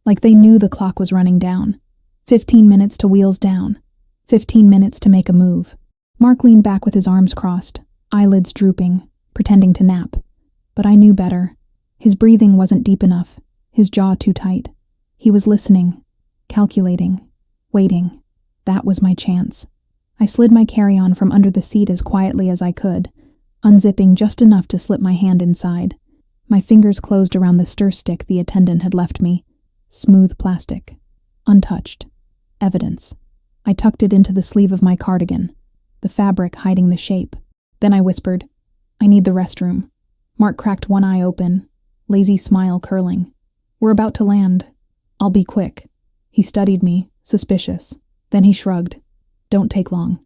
like they knew the clock was running down. 15 minutes to wheels down. 15 minutes to make a move. Mark leaned back with his arms crossed, eyelids drooping, pretending to nap. But I knew better. His breathing wasn't deep enough, his jaw too tight. He was listening, calculating, waiting. That was my chance. I slid my carry-on from under the seat as quietly as I could, unzipping just enough to slip my hand inside. My fingers closed around the stir stick the attendant had left me. Smooth plastic. Untouched. Evidence. I tucked it into the sleeve of my cardigan, the fabric hiding the shape. Then I whispered, I need the restroom. Mark cracked one eye open, lazy smile curling. We're about to land. I'll be quick. He studied me, suspicious. Then he shrugged. Don't take long.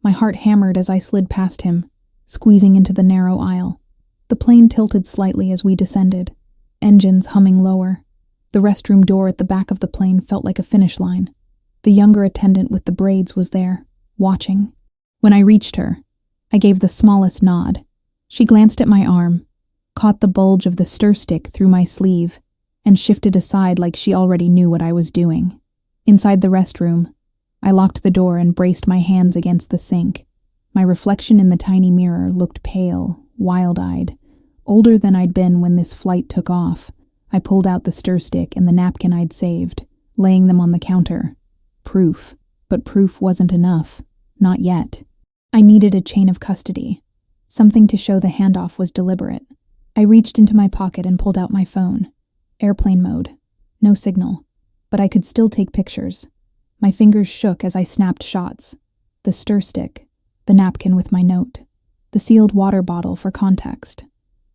My heart hammered as I slid past him, squeezing into the narrow aisle. The plane tilted slightly as we descended, engines humming lower. The restroom door at the back of the plane felt like a finish line. The younger attendant with the braids was there, watching. When I reached her, I gave the smallest nod. She glanced at my arm, caught the bulge of the stir stick through my sleeve, and shifted aside like she already knew what I was doing. Inside the restroom, I locked the door and braced my hands against the sink. My reflection in the tiny mirror looked pale, wild-eyed, older than I'd been when this flight took off. I pulled out the stir stick and the napkin I'd saved, laying them on the counter. Proof. But proof wasn't enough. Not yet. I needed a chain of custody. Something to show the handoff was deliberate. I reached into my pocket and pulled out my phone. Airplane mode. No signal. But I could still take pictures. My fingers shook as I snapped shots. The stir stick. The napkin with my note. The sealed water bottle for context.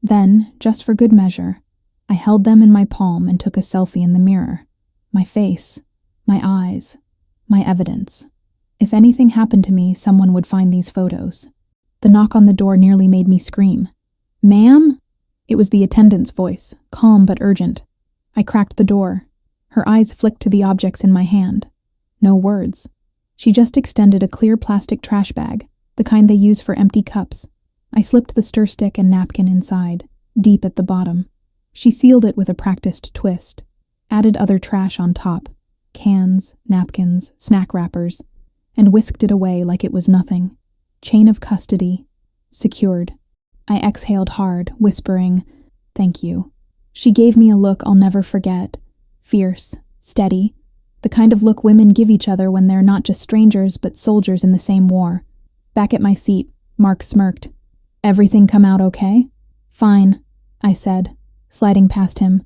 Then, just for good measure, I held them in my palm and took a selfie in the mirror. My face. My eyes. My evidence. If anything happened to me, someone would find these photos. The knock on the door nearly made me scream. Ma'am? It was the attendant's voice, calm but urgent. I cracked the door. Her eyes flicked to the objects in my hand. No words. She just extended a clear plastic trash bag, the kind they use for empty cups. I slipped the stir stick and napkin inside, deep at the bottom. She sealed it with a practiced twist, added other trash on top, cans, napkins, snack wrappers, and whisked it away like it was nothing. Chain of custody. Secured. I exhaled hard, whispering, "Thank you." She gave me a look I'll never forget. Fierce, steady, the kind of look women give each other when they're not just strangers but soldiers in the same war. Back at my seat, Mark smirked. "Everything come out okay?" "Fine," I said, sliding past him,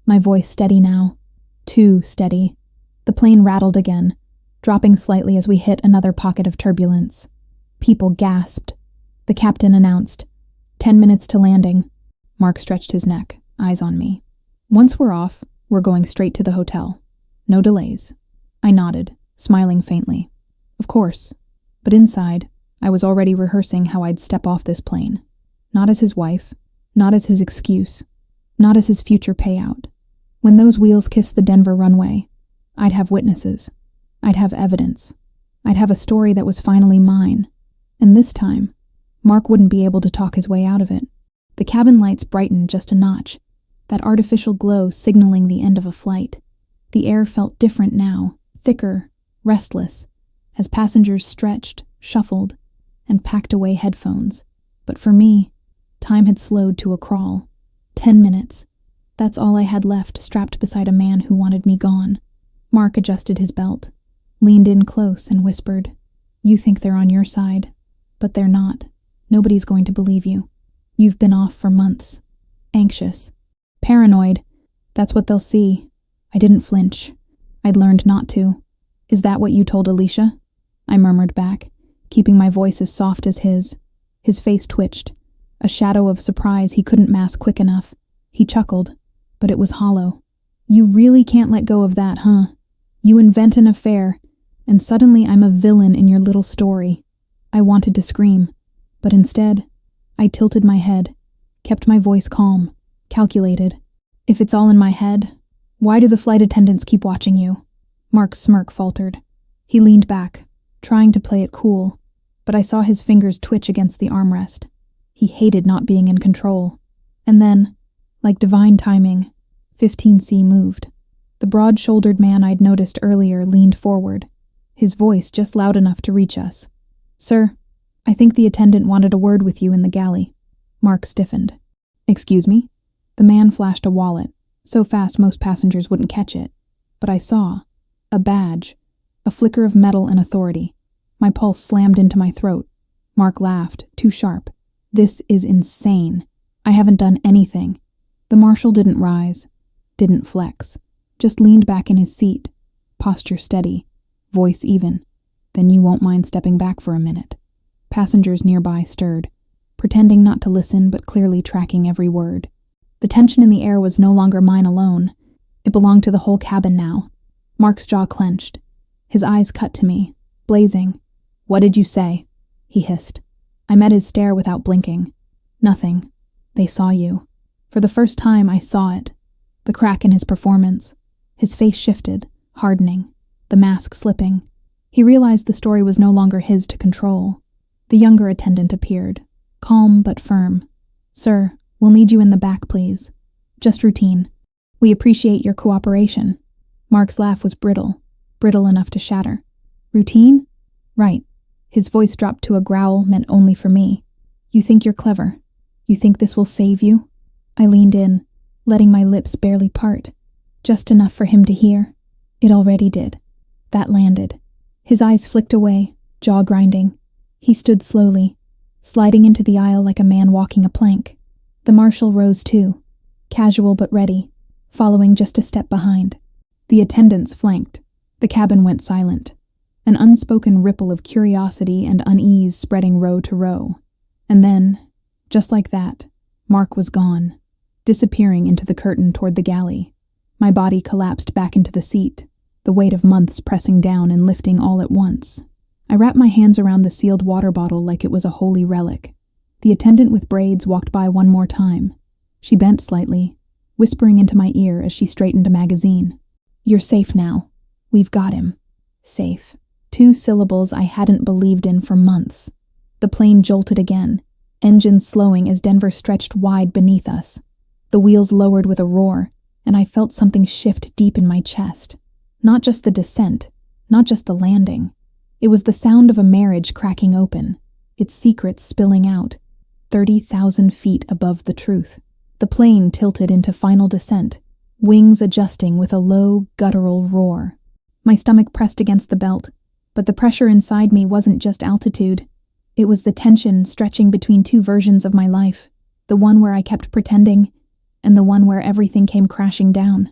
my voice steady now. Too steady. The plane rattled again, dropping slightly as we hit another pocket of turbulence. People gasped. The captain announced, 10 minutes to landing." Mark stretched his neck, eyes on me. "Once we're off, we're going straight to the hotel. No delays." I nodded, smiling faintly. Of course. But inside, I was already rehearsing how I'd step off this plane. Not as his wife, not as his excuse, not as his future payout. When those wheels kissed the Denver runway, I'd have witnesses. I'd have evidence. I'd have a story that was finally mine. And this time, Mark wouldn't be able to talk his way out of it. The cabin lights brightened just a notch, that artificial glow signaling the end of a flight. The air felt different now, thicker, restless, as passengers stretched, shuffled, and packed away headphones. But for me, time had slowed to a crawl. 10 minutes. That's all I had left, strapped beside a man who wanted me gone. Mark adjusted his belt, leaned in close and whispered, "You think they're on your side, but they're not. Nobody's going to believe you. You've been off for months. Anxious. Paranoid. That's what they'll see." I didn't flinch. I'd learned not to. "Is that what you told Alicia?" I murmured back, keeping my voice as soft as his. His face twitched, a shadow of surprise he couldn't mask quick enough. He chuckled, but it was hollow. "You really can't let go of that, huh? You invent an affair, and suddenly I'm a villain in your little story." I wanted to scream, but instead, I tilted my head, kept my voice calm, calculated. "If it's all in my head, why do the flight attendants keep watching you?" Mark's smirk faltered. He leaned back, trying to play it cool, but I saw his fingers twitch against the armrest. He hated not being in control. And then, like divine timing, 15C moved. The broad-shouldered man I'd noticed earlier leaned forward, his voice just loud enough to reach us. "Sir, I think the attendant wanted a word with you in the galley." Mark stiffened. "Excuse me?" The man flashed a wallet, so fast most passengers wouldn't catch it. But I saw a badge, a flicker of metal and authority. My pulse slammed into my throat. Mark laughed, too sharp. "This is insane. I haven't done anything." The marshal didn't rise, didn't flex, just leaned back in his seat, posture steady, voice even. "Then you won't mind stepping back for a minute." Passengers nearby stirred, pretending not to listen but clearly tracking every word. The tension in the air was no longer mine alone. It belonged to the whole cabin now. Mark's jaw clenched. His eyes cut to me, blazing. "What did you say?" he hissed. I met his stare without blinking. "Nothing. They saw you." For the first time, I saw it. The crack in his performance. His face shifted, hardening, the mask slipping. He realized the story was no longer his to control. The younger attendant appeared, calm but firm. "Sir, we'll need you in the back, please. Just routine. We appreciate your cooperation." Mark's laugh was brittle enough to shatter. "Routine? Right." His voice dropped to a growl meant only for me. "You think you're clever? You think this will save you?" I leaned in, letting my lips barely part. Just enough for him to hear. It already did. That landed. His eyes flicked away, jaw grinding. He stood slowly, sliding into the aisle like a man walking a plank. The marshal rose too, casual but ready, following just a step behind. The attendants flanked. The cabin went silent, an unspoken ripple of curiosity and unease spreading row to row. And then, just like that, Mark was gone, disappearing into the curtain toward the galley. My body collapsed back into the seat, the weight of months pressing down and lifting all at once. I wrapped my hands around the sealed water bottle like it was a holy relic. The attendant with braids walked by one more time. She bent slightly, whispering into my ear as she straightened a magazine. "You're safe now. We've got him." Safe. 2 syllables I hadn't believed in for months. The plane jolted again, engines slowing as Denver stretched wide beneath us. The wheels lowered with a roar, and I felt something shift deep in my chest. Not just the descent, not just the landing. It was the sound of a marriage cracking open, its secrets spilling out, 30,000 feet above the truth. The plane tilted into final descent, wings adjusting with a low, guttural roar. My stomach pressed against the belt, but the pressure inside me wasn't just altitude. It was the tension stretching between 2 versions of my life, the one where I kept pretending, and the one where everything came crashing down.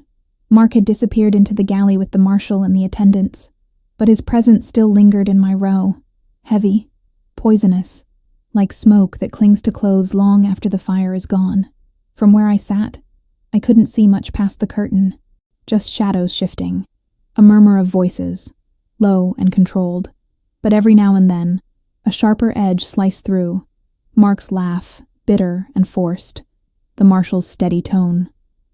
Mark had disappeared into the galley with the marshal and the attendants, but his presence still lingered in my row, heavy, poisonous, like smoke that clings to clothes long after the fire is gone. From where I sat, I couldn't see much past the curtain, just shadows shifting, a murmur of voices, low and controlled, but every now and then, a sharper edge sliced through. Mark's laugh, bitter and forced, the marshal's steady tone,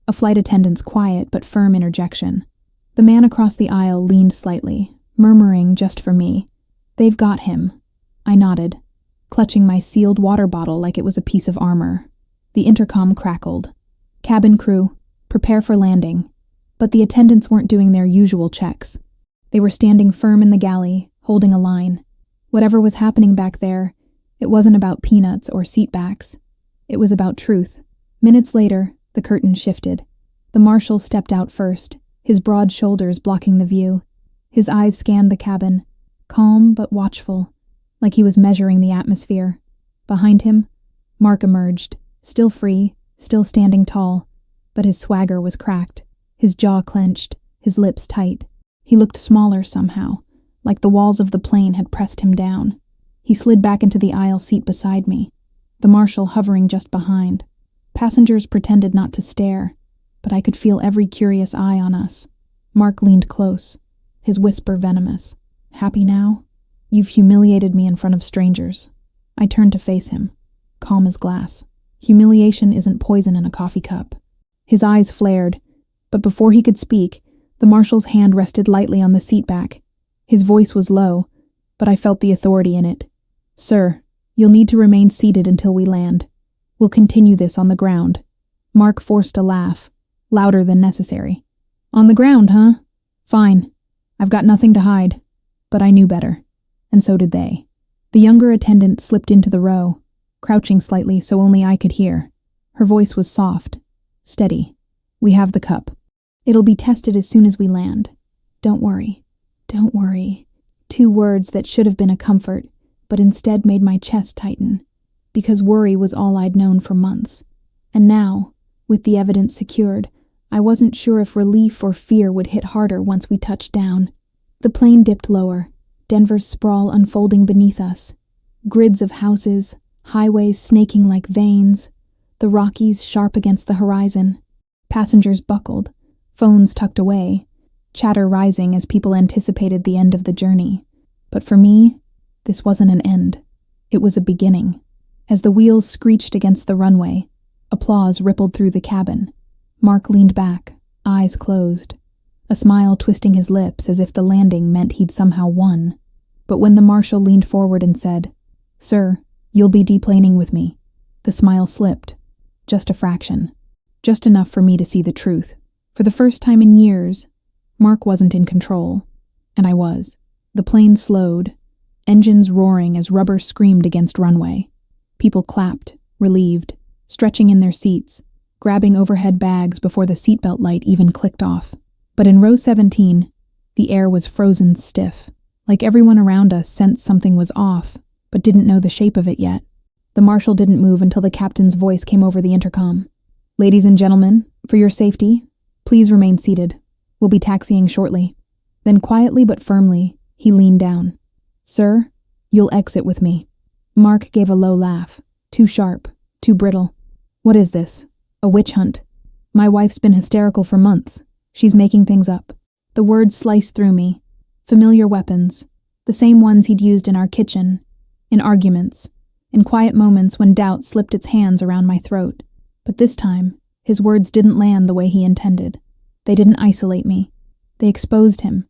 a flight attendant's quiet but firm interjection. The man across the aisle leaned slightly, murmuring just for me, They've got him. I nodded, clutching my sealed water bottle like it was a piece of armor. The intercom crackled. Cabin crew, prepare for landing. But the attendants weren't doing their usual checks. They were standing firm in the galley, holding a line. Whatever was happening back there, it wasn't about peanuts or seatbacks. It was about truth. Minutes later, the curtain shifted. The marshal stepped out first, his broad shoulders blocking the view. His eyes scanned the cabin, calm but watchful, like he was measuring the atmosphere. Behind him, Mark emerged, still free, still standing tall, but his swagger was cracked, his jaw clenched, his lips tight. He looked smaller somehow, like the walls of the plane had pressed him down. He slid back into the aisle seat beside me, the marshal hovering just behind. Passengers pretended not to stare, but I could feel every curious eye on us. Mark leaned close, his whisper venomous. Happy now? You've humiliated me in front of strangers. I turned to face him, calm as glass. Humiliation isn't poison in a coffee cup. His eyes flared, but before he could speak, the marshal's hand rested lightly on the seat back. His voice was low, but I felt the authority in it. Sir, you'll need to remain seated until we land. We'll continue this on the ground. Mark forced a laugh, louder than necessary. On the ground, huh? Fine. I've got nothing to hide. But I knew better, and so did they. The younger attendant slipped into the row, crouching slightly so only I could hear. Her voice was soft, steady. We have the cup. It'll be tested as soon as we land. Don't worry. Don't worry. 2 words that should have been a comfort, but instead made my chest tighten, because worry was all I'd known for months. And now, with the evidence secured, I wasn't sure if relief or fear would hit harder once we touched down. The plane dipped lower, Denver's sprawl unfolding beneath us. Grids of houses, highways snaking like veins, the Rockies sharp against the horizon. Passengers buckled, phones tucked away, chatter rising as people anticipated the end of the journey. But for me, this wasn't an end. It was a beginning. As the wheels screeched against the runway, applause rippled through the cabin. Mark leaned back, eyes closed, a smile twisting his lips as if the landing meant he'd somehow won. But when the marshal leaned forward and said, "Sir, you'll be deplaning with me," the smile slipped. Just a fraction. Just enough for me to see the truth. For the first time in years, Mark wasn't in control, and I was. The plane slowed, engines roaring as rubber screamed against runway. People clapped, relieved, stretching in their seats, grabbing overhead bags before the seatbelt light even clicked off. But in row 17, the air was frozen stiff, like everyone around us sensed something was off, but didn't know the shape of it yet. The marshal didn't move until the captain's voice came over the intercom. "Ladies and gentlemen, for your safety, please remain seated. We'll be taxiing shortly." Then quietly but firmly, he leaned down. "Sir, you'll exit with me." Mark gave a low laugh, too sharp, too brittle. "What is this? A witch hunt? My wife's been hysterical for months. She's making things up." The words sliced through me. Familiar weapons, the same ones he'd used in our kitchen, in arguments, in quiet moments when doubt slipped its hands around my throat. But this time, his words didn't land the way he intended. They didn't isolate me. They exposed him,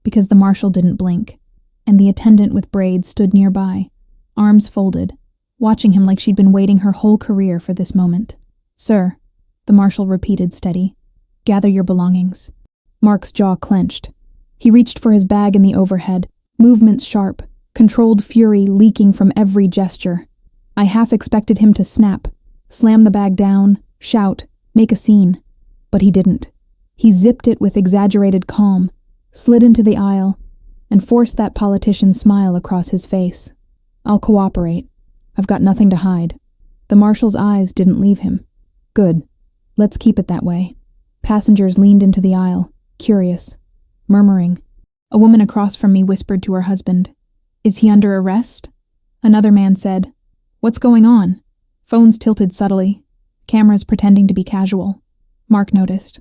because the marshal didn't blink, and the attendant with braids stood nearby, arms folded, watching him like she'd been waiting her whole career for this moment. "Sir," the marshal repeated steady, "gather your belongings." Mark's jaw clenched. He reached for his bag in the overhead, movements sharp, controlled fury leaking from every gesture. I half expected him to snap, slam the bag down, shout, make a scene. But he didn't. He zipped it with exaggerated calm, slid into the aisle, and forced that politician's smile across his face. "I'll cooperate. I've got nothing to hide." The marshal's eyes didn't leave him. "Good. Let's keep it that way." Passengers leaned into the aisle, curious, murmuring. A woman across from me whispered to her husband, "Is he under arrest?" Another man said, "What's going on?" Phones tilted subtly, cameras pretending to be casual. Mark noticed.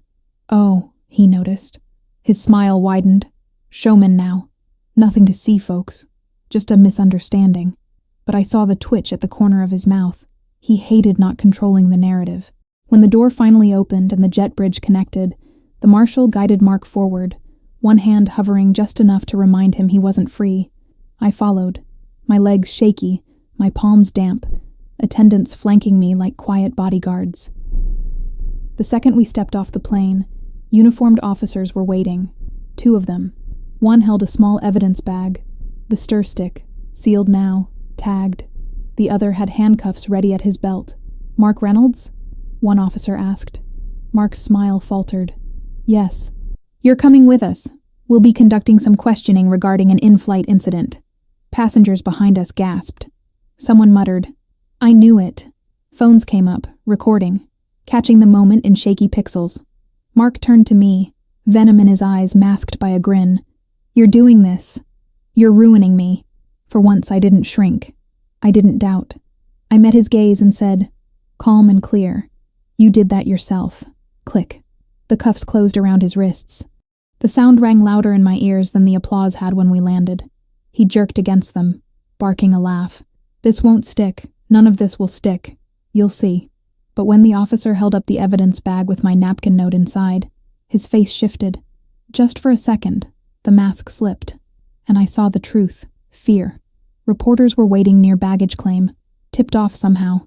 Oh, he noticed. His smile widened. Showman now. Nothing to see, folks. Just a misunderstanding. But I saw the twitch at the corner of his mouth. He hated not controlling the narrative. When the door finally opened and the jet bridge connected, the marshal guided Mark forward, one hand hovering just enough to remind him he wasn't free. I followed, my legs shaky, my palms damp, attendants flanking me like quiet bodyguards. The second we stepped off the plane, uniformed officers were waiting, 2 of them. One held a small evidence bag, the stir stick, sealed now, tagged. The other had handcuffs ready at his belt. "Mark Reynolds?" one officer asked. Mark's smile faltered. "Yes." "You're coming with us. We'll be conducting some questioning regarding an in-flight incident." Passengers behind us gasped. Someone muttered, "I knew it." Phones came up, recording, catching the moment in shaky pixels. Mark turned to me, venom in his eyes masked by a grin. "You're doing this. You're ruining me." For once I didn't shrink. I didn't doubt. I met his gaze and said, calm and clear, "You did that yourself." Click. The cuffs closed around his wrists. The sound rang louder in my ears than the applause had when we landed. He jerked against them, barking a laugh. "This won't stick. None of this will stick. You'll see." But when the officer held up the evidence bag with my napkin note inside, his face shifted. Just for a second, the mask slipped, and I saw the truth. Fear. Reporters were waiting near baggage claim, tipped off somehow.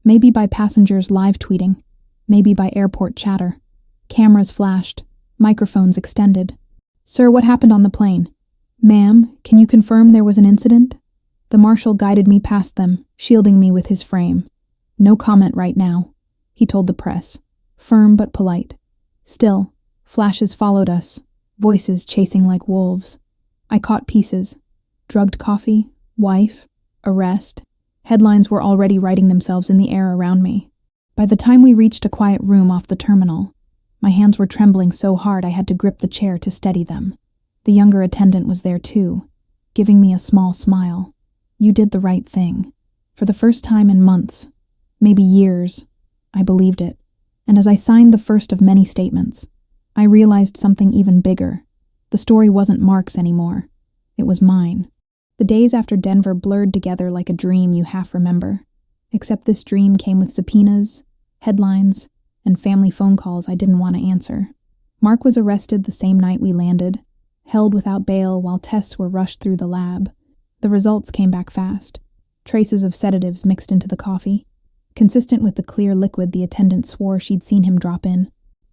Maybe by passengers live tweeting, maybe by airport chatter. Cameras flashed, microphones extended. "Sir, what happened on the plane?" "Ma'am, can you confirm there was an incident?" The marshal guided me past them, shielding me with his frame. "No comment right now," he told the press, firm but polite. Still, flashes followed us, voices chasing like wolves. I caught pieces. Drugged coffee, wife, arrest. Headlines were already writing themselves in the air around me. By the time we reached a quiet room off the terminal, my hands were trembling so hard I had to grip the chair to steady them. The younger attendant was there too, giving me a small smile. "You did the right thing." For the first time in months, maybe years, I believed it. And as I signed the first of many statements, I realized something even bigger. The story wasn't Mark's anymore. It was mine. The days after Denver blurred together like a dream you half remember, except this dream came with subpoenas, headlines, and family phone calls I didn't want to answer. Mark was arrested the same night we landed, held without bail while tests were rushed through the lab. The results came back fast. Traces of sedatives mixed into the coffee, consistent with the clear liquid the attendant swore she'd seen him drop in.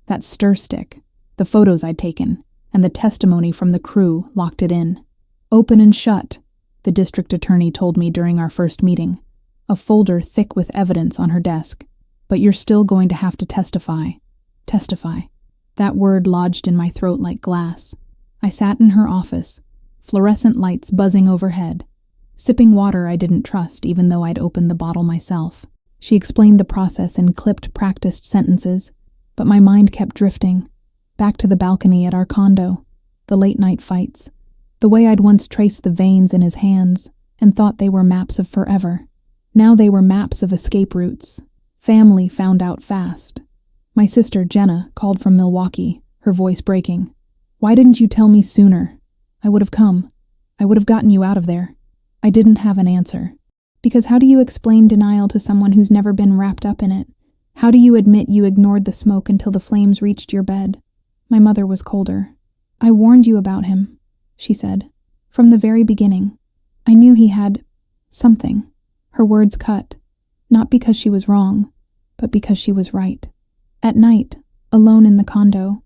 That stir stick, the photos I'd taken, and the testimony from the crew locked it in. "Open and shut," the district attorney told me during our first meeting, a folder thick with evidence on her desk. "But you're still going to have to testify." Testify. That word lodged in my throat like glass. I sat in her office, fluorescent lights buzzing overhead, sipping water I didn't trust even though I'd opened the bottle myself. She explained the process in clipped, practiced sentences, but my mind kept drifting, back to the balcony at our condo, the late-night fights, the way I'd once traced the veins in his hands and thought they were maps of forever. Now they were maps of escape routes. Family found out fast. My sister, Jenna, called from Milwaukee, her voice breaking. "Why didn't you tell me sooner? I would have come. I would have gotten you out of there." I didn't have an answer. Because how do you explain denial to someone who's never been wrapped up in it? How do you admit you ignored the smoke until the flames reached your bed? My mother was colder. "I warned you about him," she said. "From the very beginning. I knew he had something." Her words cut, not because she was wrong, but because she was right. At night, alone in the condo,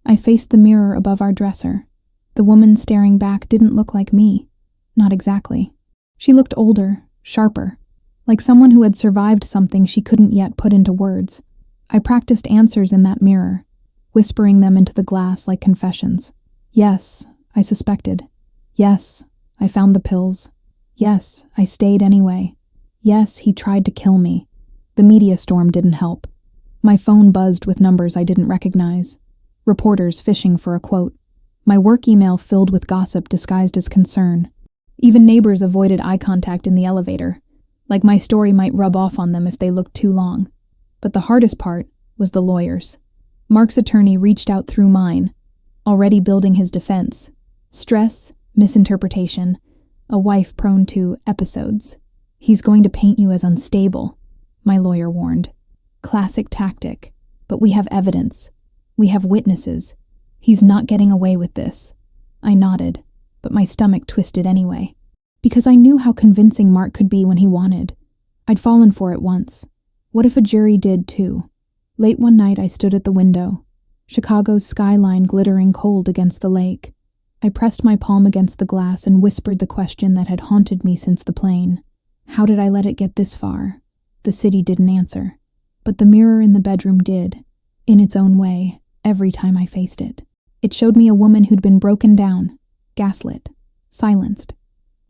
I faced the mirror above our dresser. The woman staring back didn't look like me. Not exactly. She looked older, sharper, like someone who had survived something she couldn't yet put into words. I practiced answers in that mirror, whispering them into the glass like confessions. Yes, I suspected. Yes, I found the pills. Yes, I stayed anyway. Yes, he tried to kill me. The media storm didn't help. My phone buzzed with numbers I didn't recognize. Reporters fishing for a quote. My work email filled with gossip disguised as concern. Even neighbors avoided eye contact in the elevator, like my story might rub off on them if they looked too long. But the hardest part was the lawyers. Mark's attorney reached out through mine, already building his defense. Stress, misinterpretation, a wife prone to episodes. "He's going to paint you as unstable," my lawyer warned. Classic tactic, but we have evidence. We have witnesses. He's not getting away with this. I nodded, but my stomach twisted anyway. Because I knew how convincing Mark could be when he wanted. I'd fallen for it once. What if a jury did too? Late one night I stood at the window, Chicago's skyline glittering cold against the lake. I pressed my palm against the glass and whispered the question that had haunted me since the plane. How did I let it get this far? The city didn't answer. But the mirror in the bedroom did, in its own way, every time I faced it. It showed me a woman who'd been broken down, gaslit, silenced,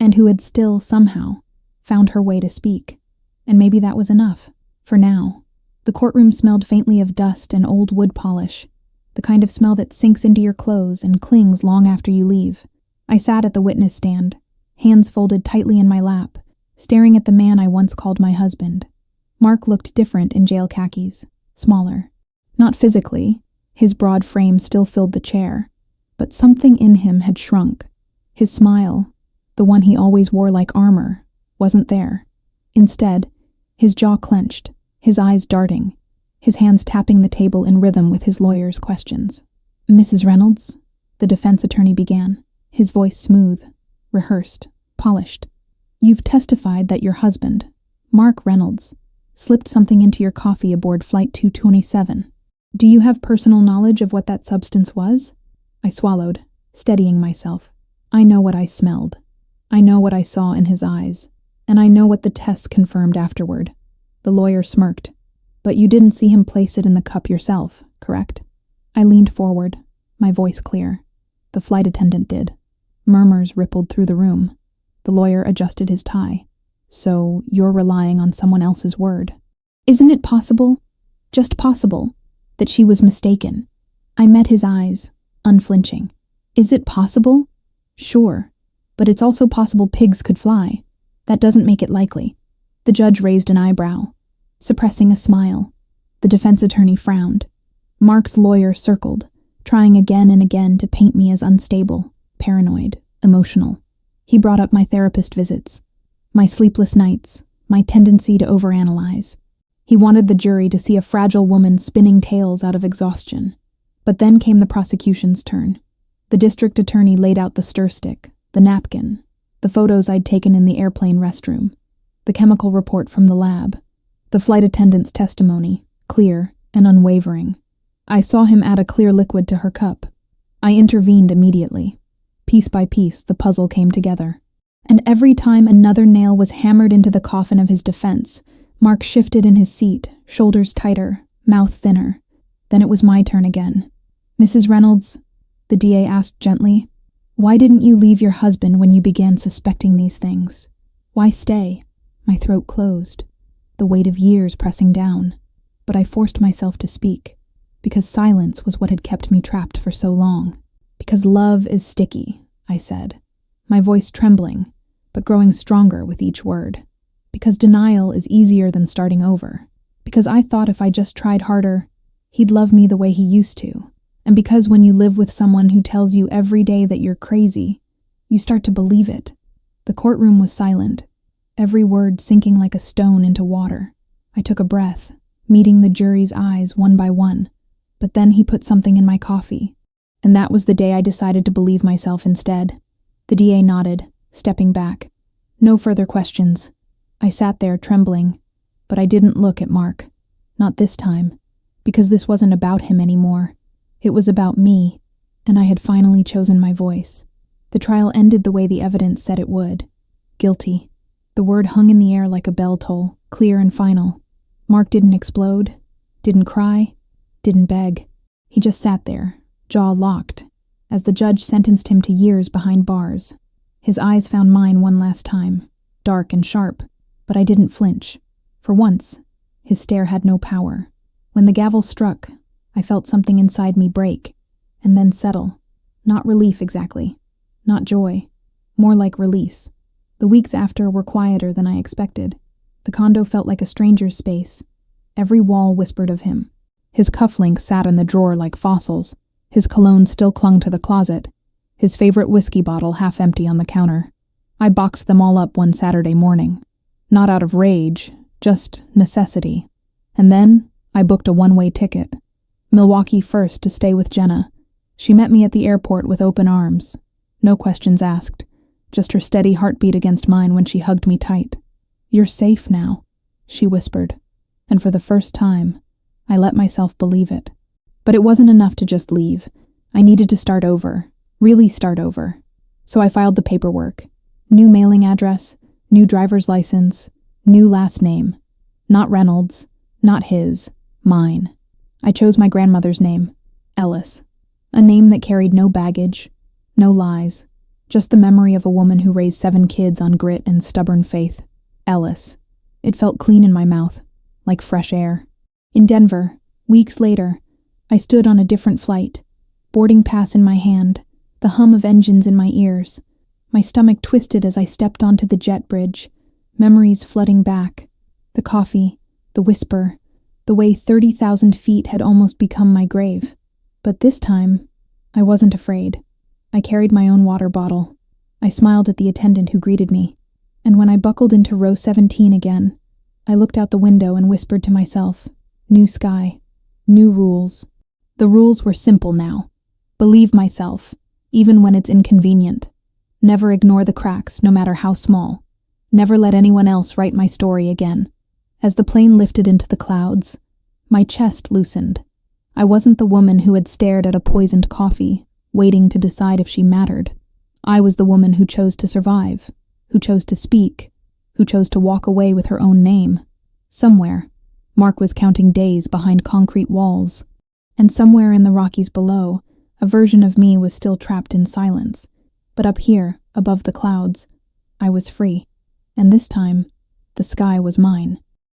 and who had still, somehow, found her way to speak. And maybe that was enough, for now. The courtroom smelled faintly of dust and old wood polish, the kind of smell that sinks into your clothes and clings long after you leave. I sat at the witness stand, hands folded tightly in my lap, staring at the man I once called my husband. Mark looked different in jail khakis, smaller. Not physically, his broad frame still filled the chair, but something in him had shrunk. His smile, the one he always wore like armor, wasn't there. Instead, his jaw clenched, his eyes darting, his hands tapping the table in rhythm with his lawyer's questions. "Mrs. Reynolds," the defense attorney began, his voice smooth, rehearsed, polished. "You've testified that your husband, Mark Reynolds, slipped something into your coffee aboard Flight 227. Do you have personal knowledge of what that substance was?" I swallowed, steadying myself. I know what I smelled. I know what I saw in his eyes. And I know what the test confirmed afterward. The lawyer smirked. "But you didn't see him place it in the cup yourself, correct?" I leaned forward, my voice clear. The flight attendant did. Murmurs rippled through the room. The lawyer adjusted his tie. "So you're relying on someone else's word." Isn't it possible, just possible, that she was mistaken? I met his eyes, unflinching. Is it possible? Sure, but it's also possible pigs could fly. That doesn't make it likely. The judge raised an eyebrow, suppressing a smile. The defense attorney frowned. Mark's lawyer circled, trying again and again to paint me as unstable, paranoid, emotional. He brought up my therapist visits, my sleepless nights, my tendency to overanalyze. He wanted the jury to see a fragile woman spinning tales out of exhaustion. But then came the prosecution's turn. The district attorney laid out the stir stick, the napkin, the photos I'd taken in the airplane restroom, the chemical report from the lab, the flight attendant's testimony, clear and unwavering. I saw him add a clear liquid to her cup. I intervened immediately. Piece by piece, the puzzle came together. And every time another nail was hammered into the coffin of his defense, Mark shifted in his seat, shoulders tighter, mouth thinner. Then it was my turn again. "Mrs. Reynolds," the DA asked gently, "why didn't you leave your husband when you began suspecting these things? Why stay?" My throat closed, the weight of years pressing down. But I forced myself to speak, because silence was what had kept me trapped for so long. "Because love is sticky," I said, my voice trembling, but growing stronger with each word. "Because denial is easier than starting over. Because I thought if I just tried harder, he'd love me the way he used to. And because when you live with someone who tells you every day that you're crazy, you start to believe it." The courtroom was silent, every word sinking like a stone into water. I took a breath, meeting the jury's eyes one by one. But then he put something in my coffee. And that was the day I decided to believe myself instead. The DA nodded, stepping back. No further questions. I sat there trembling, but I didn't look at Mark. Not this time, because this wasn't about him anymore. It was about me, and I had finally chosen my voice. The trial ended the way the evidence said it would. Guilty. The word hung in the air like a bell toll, clear and final. Mark didn't explode, didn't cry, didn't beg. He just sat there, jaw locked, as the judge sentenced him to years behind bars. His eyes found mine one last time, dark and sharp, but I didn't flinch. For once, his stare had no power. When the gavel struck, I felt something inside me break, and then settle. Not relief exactly, not joy, more like release. The weeks after were quieter than I expected. The condo felt like a stranger's space. Every wall whispered of him. His cufflinks sat in the drawer like fossils. His cologne still clung to the closet. His favorite whiskey bottle half empty on the counter. I boxed them all up one Saturday morning. Not out of rage, just necessity. And then I booked a one-way ticket. Milwaukee first to stay with Jenna. She met me at the airport with open arms. No questions asked. just her steady heartbeat against mine when she hugged me tight. "You're safe now," she whispered, and for the first time, I let myself believe it. But it wasn't enough to just leave. I needed to start over, really start over. So I filed the paperwork. New mailing address, new driver's license, new last name. Not Reynolds, not his, mine. I chose my grandmother's name, Ellis. A name that carried no baggage, no lies, just the memory of a woman who raised 7 kids on grit and stubborn faith. Ellis. It felt clean in my mouth, like fresh air. In Denver, weeks later, I stood on a different flight, boarding pass in my hand, the hum of engines in my ears. My stomach twisted as I stepped onto the jet bridge, memories flooding back. The coffee, the whisper, the way 30,000 feet had almost become my grave. But this time, I wasn't afraid. I carried my own water bottle. I smiled at the attendant who greeted me. And when I buckled into row 17 again, I looked out the window and whispered to myself, new sky, new rules. The rules were simple now. Believe myself, even when it's inconvenient. Never ignore the cracks, no matter how small. Never let anyone else write my story again. As the plane lifted into the clouds, my chest loosened. I wasn't the woman who had stared at a poisoned coffee, waiting to decide if she mattered. I was the woman who chose to survive, who chose to speak, who chose to walk away with her own name. Somewhere, Mark was counting days behind concrete walls, and somewhere in the Rockies below, a version of me was still trapped in silence. But up here, above the clouds, I was free, and this time, the sky was mine.